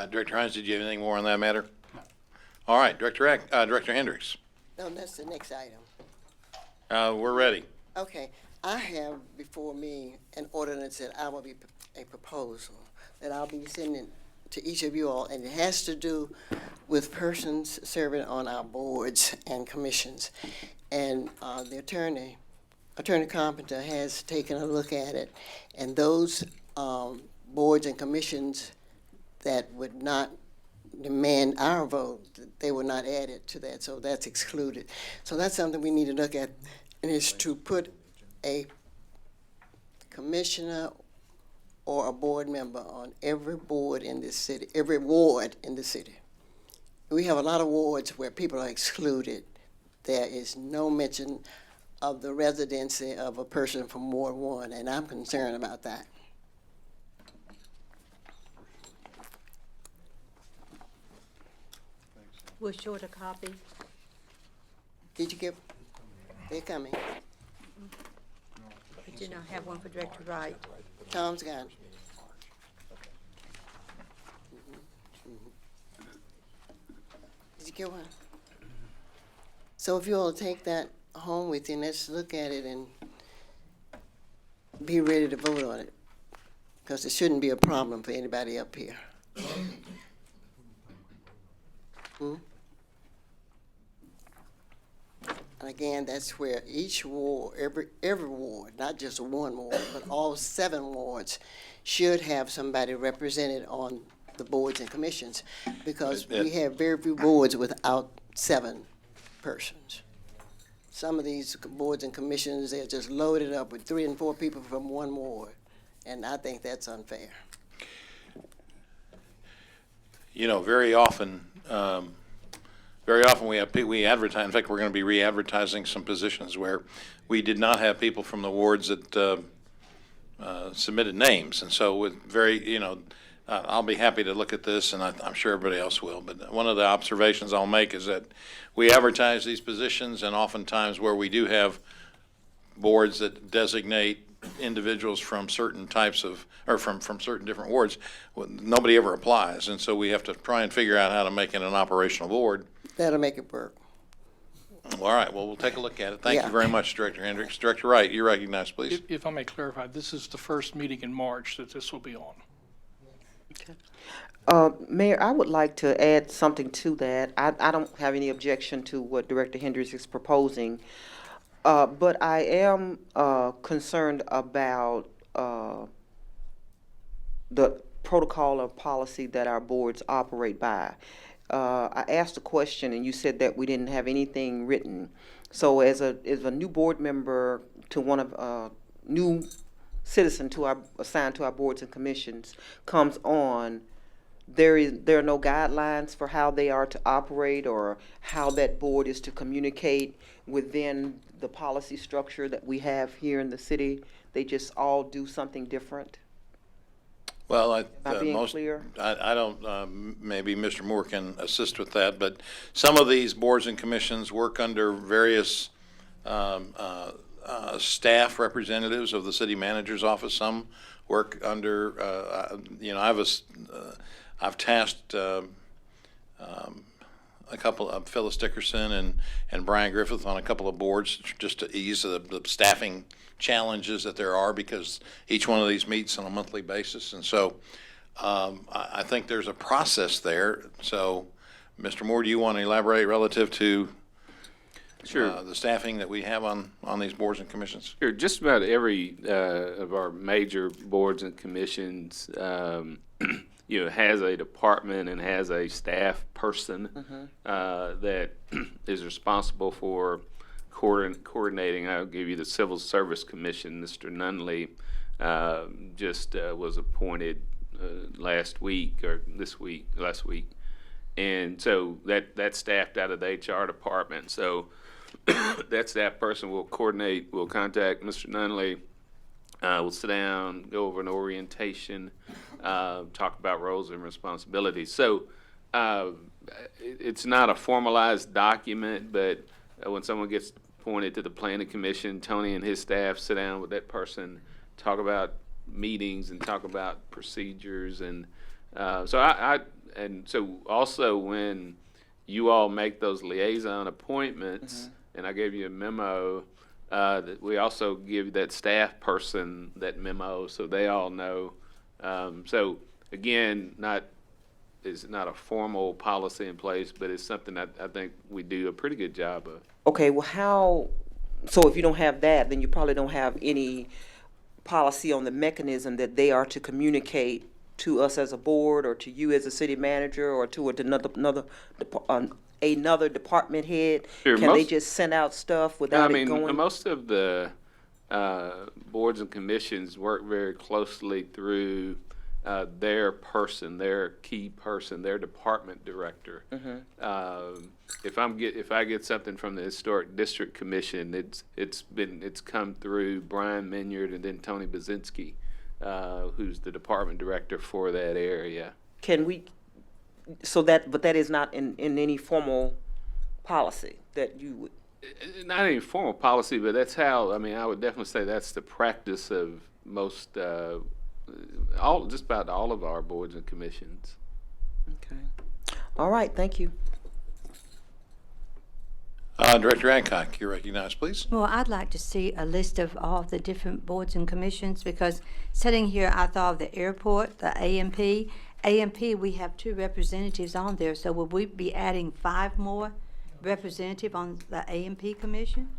Director Hines, did you have anything more on that matter? No. All right, Director Hendricks. No, that's the next item. We're ready. Okay. I have before me an ordinance that I will be, a proposal that I'll be sending to each of you all, and it has to do with persons serving on our boards and commissions. And the Attorney Carpenter has taken a look at it, and those boards and commissions that would not demand our vote, they were not added to that, so that's excluded. So that's something we need to look at, and is to put a commissioner or a board member on every board in this city, every ward in the city. We have a lot of wards where people are excluded. There is no mention of the residency of a person from Ward 1, and I'm concerned about that. We're short a copy. Did you get, they're coming. But you don't have one for Director Wright. Tom's got it. Did you get one? So if you all take that home with you, let's look at it and be ready to vote on it, because it shouldn't be a problem for anybody up here. And again, that's where each ward, every ward, not just one ward, but all 7 wards should have somebody represented on the boards and commissions, because we have very few boards without 7 persons. Some of these boards and commissions, they're just loaded up with 3 and 4 people from one ward, and I think that's unfair. You know, very often we advertise. In fact, we're going to be re-advertising some positions where we did not have people from the wards that submitted names, and so with I'll be happy to look at this, and I'm sure everybody else will. But one of the observations I'll make is that we advertise these positions, and oftentimes where we do have boards that designate individuals from certain types of, or from certain different wards, nobody ever applies, and so we have to try and figure out how to make it an operational board. That'll make it work. All right, well, we'll take a look at it. Thank Yeah. you very much, Director Hendricks. Director Wright, you're recognized, please. If I may clarify, this is the first meeting in March that this will be on. Mayor, I would like to add something to that. I don't have any objection to what Director Hendricks is proposing, but I am concerned about the protocol or policy that our boards operate by. I asked a question, and you said that we didn't have anything written. So as a new board member to one of new citizen assigned to our boards and commissions comes on, there are no guidelines for how they are to operate or how that board is to communicate within the policy structure that we have here in the city. They just all do something different. Well, Am I being clear? I don't, maybe Mr. Moore can assist with that, but some of these boards and commissions work under various staff representatives of the city manager's office. Some work under, I've tasked a couple of Phyllis Dickerson and Brian Griffith on a couple of boards just to ease the staffing challenges that there are, because each one of these meets on a monthly basis. And so I think there's a process there. So, Mr. Moore, do you want to elaborate relative to Sure. the staffing that we have on these boards and commissions? Sure, just about every of our major boards and commissions, has a department and has a staff person that is responsible for coordinating. I'll give you the Civil Service Commission. Mr. Nunley just was appointed last week, and so that's staffed out of the HR department. So that staff person will coordinate, will contact Mr. Nunley, we'll sit down, go over an orientation, talk about roles and responsibilities. So it's not a formalized document, but when someone gets appointed to the Planning Commission, Tony and his staff sit down with that person, talk about meetings and talk about procedures. And so also when you all make those liaison appointments, and I gave you a memo, that we also give that staff person that memo so they all know. So again, it's not a formal policy in place, but it's something I think we do a pretty good job of. Okay, well, so if you don't have that, then you probably don't have any policy on the mechanism that they are to communicate to us as a board, or to you as a city manager, or to another department head? Sure, Can they most- just send out stuff without it going? Most of the boards and commissions work very closely through their person, their key person, their department director. If I get something from the Historic District Commission, it's come through Brian Minyard and then Tony Bazinski, who's the department director for that area. Can we, but that is not in any formal policy that you would? Not any formal policy, but that's how, I would definitely say that's the practice of most, just about all of our boards and commissions. Okay. All right, thank you. Director Adcock, you're recognized, please. Well, I'd like to see a list of all the different boards and commissions, because sitting here, I thought of the airport, the AMP. AMP, we have 2 representatives on there, so will we be adding 5 more representative on the AMP commission?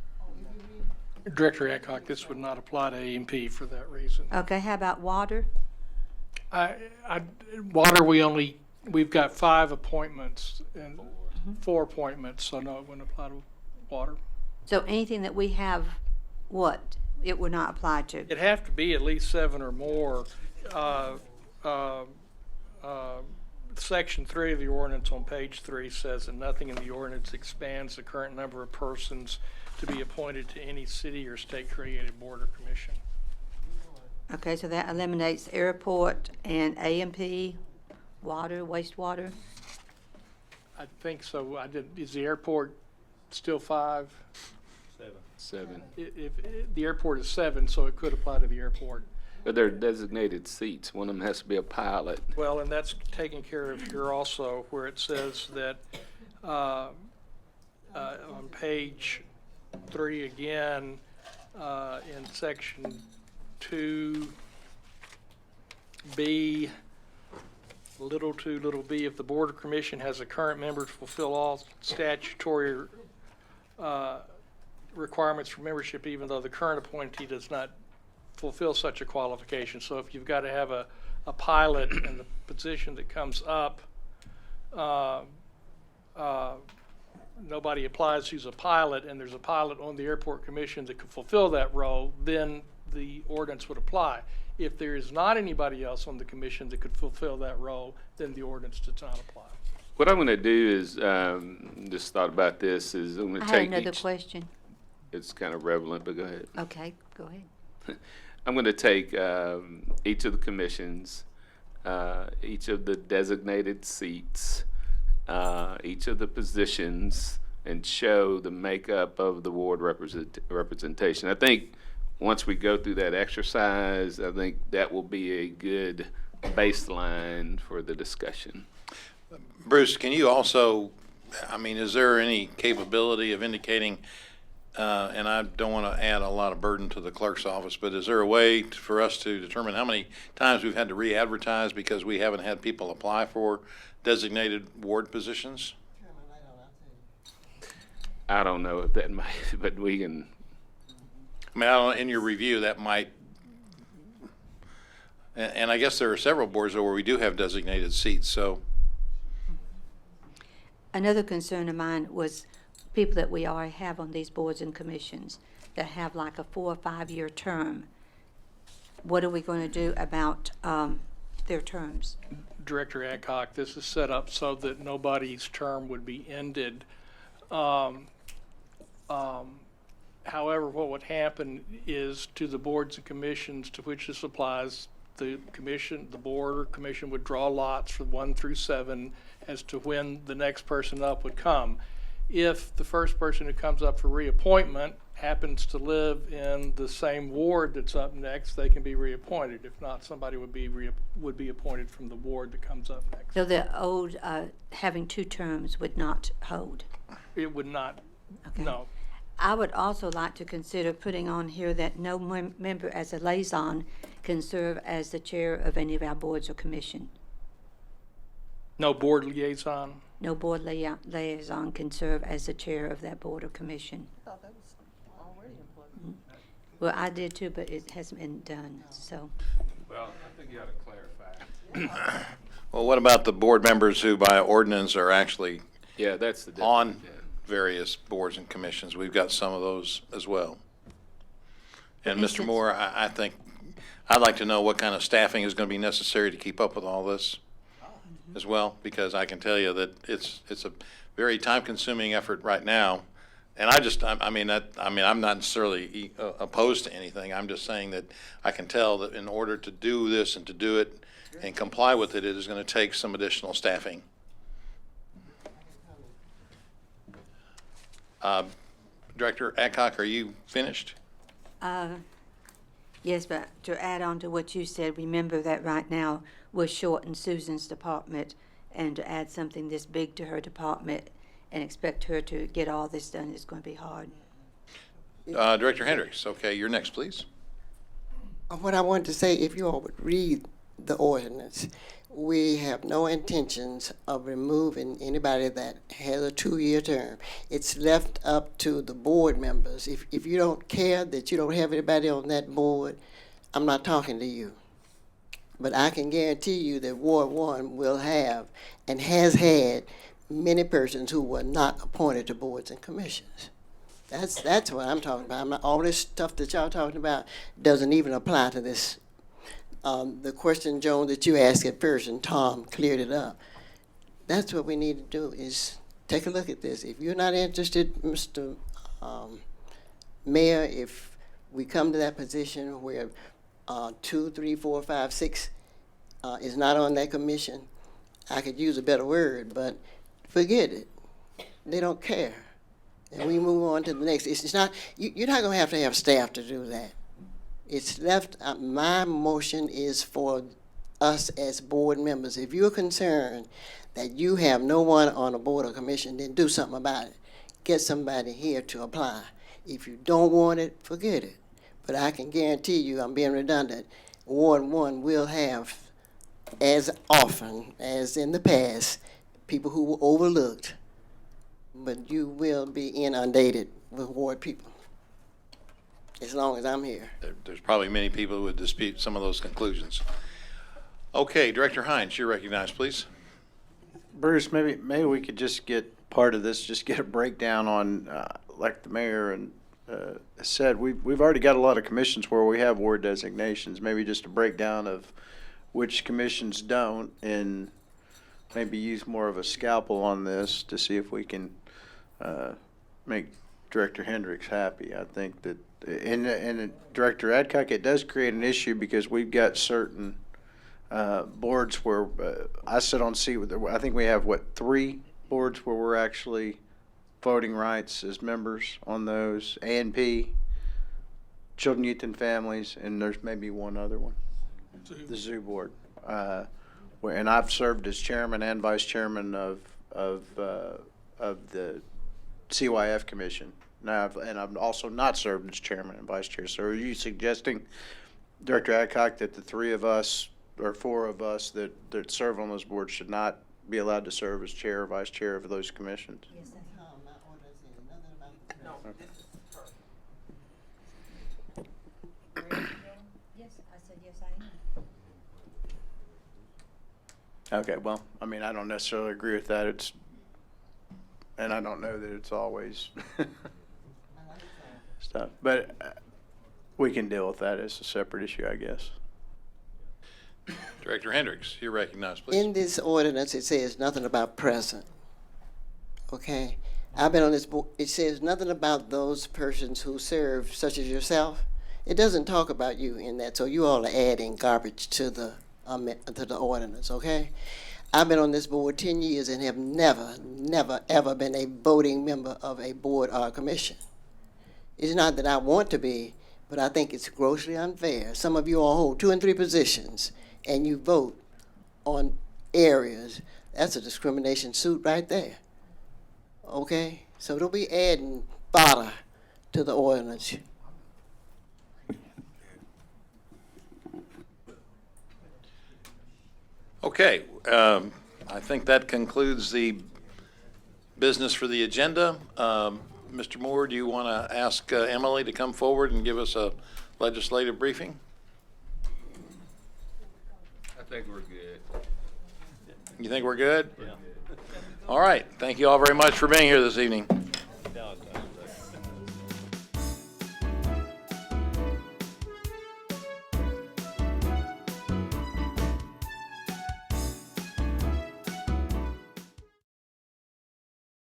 Director Adcock, this would not apply to AMP for that reason. Okay, how about water? Water, we've got 5 appointments and 4 appointments, so no, it wouldn't apply to water. So anything that we have, what, it would not apply to? It'd have to be at least 7 or more. Section 3 of the ordinance on page 3 says that nothing in the ordinance expands the current number of persons to be appointed to any city or state-created board or commission. Okay, so that eliminates airport and AMP, water, wastewater? I think so. Is the airport still 5? 7. If the airport is 7, so it could apply to the airport. But they're designated seats. One of them has to be a pilot. Well, and that's taken care of here also, where it says that on page 3 again, in section 2B, little 2, little b, if the board or commission has a current member to fulfill all statutory requirements for membership, even though the current appointee does not fulfill such a qualification. So if you've got to have a pilot in the position that comes up, nobody applies who's a pilot, and there's a pilot on the airport commission that could fulfill that role, then the ordinance would apply. If there is not anybody else on the commission that could fulfill that role, then the ordinance does not apply. What I'm going to do is, just thought about this, is I'm going I to had take another each. question. It's kind of relevant, but go ahead. Okay, go ahead. I'm going to take each of the commissions, each of the designated seats, each of the positions, and show the makeup of the ward representation. I think once we go through that exercise, I think that will be a good baseline for the discussion. Bruce, can you also, is there any capability of indicating, and I don't want to add a lot of burden to the clerk's office, but is there a way for us to determine how many times we've had to re-advertise because we haven't had people apply for designated ward positions? I don't know if that might, but we can. In your review, that might, and I guess there are several boards though where we do have designated seats, so. Another concern of mine was people that we already have on these boards and commissions that have like a 4 or 5 year term. What are we going to do about their terms? Director Adcock, this is set up so that nobody's term would be ended. However, what would happen is to the boards and commissions to which this applies, the board or commission would draw lots from 1 through 7 as to when the next person up would come. If the first person who comes up for reappointment happens to live in the same ward that's up next, they can be reappointed. If not, somebody would be appointed from the ward that comes up next. So the old having 2 terms would not hold? It would not, Okay. no. I would also like to consider putting on here that no member as a liaison can serve as the chair of any of our boards or commission. No board liaison. No board liaison can serve as the chair of that board or commission. Well, I did too, but it hasn't been done, so. Well, I think you ought to clarify. Well, what about the board members who by ordinance are actually Yeah, that's the difference. on yeah. various boards and commissions? We've got some of those as well. And Mr. instance- Moore, I think, I'd like to know what kind of staffing is going to be necessary to keep up with all this as well, because I can tell you that it's a very time-consuming effort right now. And I'm not necessarily opposed to anything. I'm just saying that I can tell that in order to do this and to do it and comply with it, it is going to take some additional staffing. Director Adcock, are you finished? Yes, but to add on to what you said, remember that right now we're short in Susan's department, and to add something this big to her department and expect her to get all this done is going to be hard. Director Hendricks, okay, you're next, please. What I wanted to say, if you all would read the ordinance, we have no intentions of removing anybody that has a 2-year term. It's left up to the board members. If you don't care that you don't have anybody on that board, I'm not talking to you. But I can guarantee you that Ward 1 will have and has had many persons who were not appointed to boards and commissions. That's what I'm talking about. All this stuff that y'all talking about doesn't even apply to this. The question, Joan, that you asked at first, and Tom cleared it up. That's what we need to do, is take a look at this. If you're not interested, Mr. Mayor, if we come to that position where 2, 3, 4, 5, 6 is not on that commission, I could use a better word, but forget it. They don't care. And we move on to the next. It's not, you're not going to have staff to do that. It's left, my motion is for us as board members. If you're concerned that you have no one on a board or commission, then do something about it. Get somebody here to apply. If you don't want it, forget it. But I can guarantee you, I'm being redundant, Ward 1 will have, as often as in the past, people who were overlooked, but you will be inundated with ward people, as long as I'm here. There's probably many people who would dispute some of those conclusions. Okay, Director Hines, you're recognized, please. Bruce, maybe we could just get part of this, just get a breakdown on, like the mayor and said, we've already got a lot of commissions where we have ward designations. Maybe just a breakdown of which commissions don't, and maybe use more of a scalpel on this to see if we can make Director Hendricks happy. I think that, and Director Adcock, it does create an issue because we've got certain boards where I sit on seat with, I think we have, 3 boards where we're actually voting rights as members on those, A&P, Children, Youth, and Families, and there's maybe one other one, the Zoo Board. And I've served as chairman and vice chairman of the CYF Commission. Now, and I've also not served as chairman and vice chair. So are you suggesting, Director Adcock, that the 3 of us or 4 of us that serve on those boards should not be allowed to serve as chair or vice chair of those commissions? Yes, I said yes, I am. Okay, well, I mean, I don't necessarily agree with that. And I don't know that it's always stuff, but we can deal with that as a separate issue, I guess. Director Hendricks, you're recognized, please. In this ordinance, it says nothing about present. Okay? I've been on this board. It says nothing about those persons who serve, such as yourself. It doesn't talk about you in that, so you all are adding garbage to the ordinance, okay? I've been on this board 10 years and have never, ever been a voting member of a board or a commission. It's not that I want to be, but I think it's grossly unfair. Some of you all hold 2 and 3 positions, and you vote on areas. That's a discrimination suit right there. Okay? So don't be adding fodder to the ordinance. Okay, I think that concludes the business for the agenda. Mr. Moore, do you want to ask Emily to come forward and give us a legislative briefing? I think we're good. You think we're good? Yeah. All right, thank you all very much for being here this evening.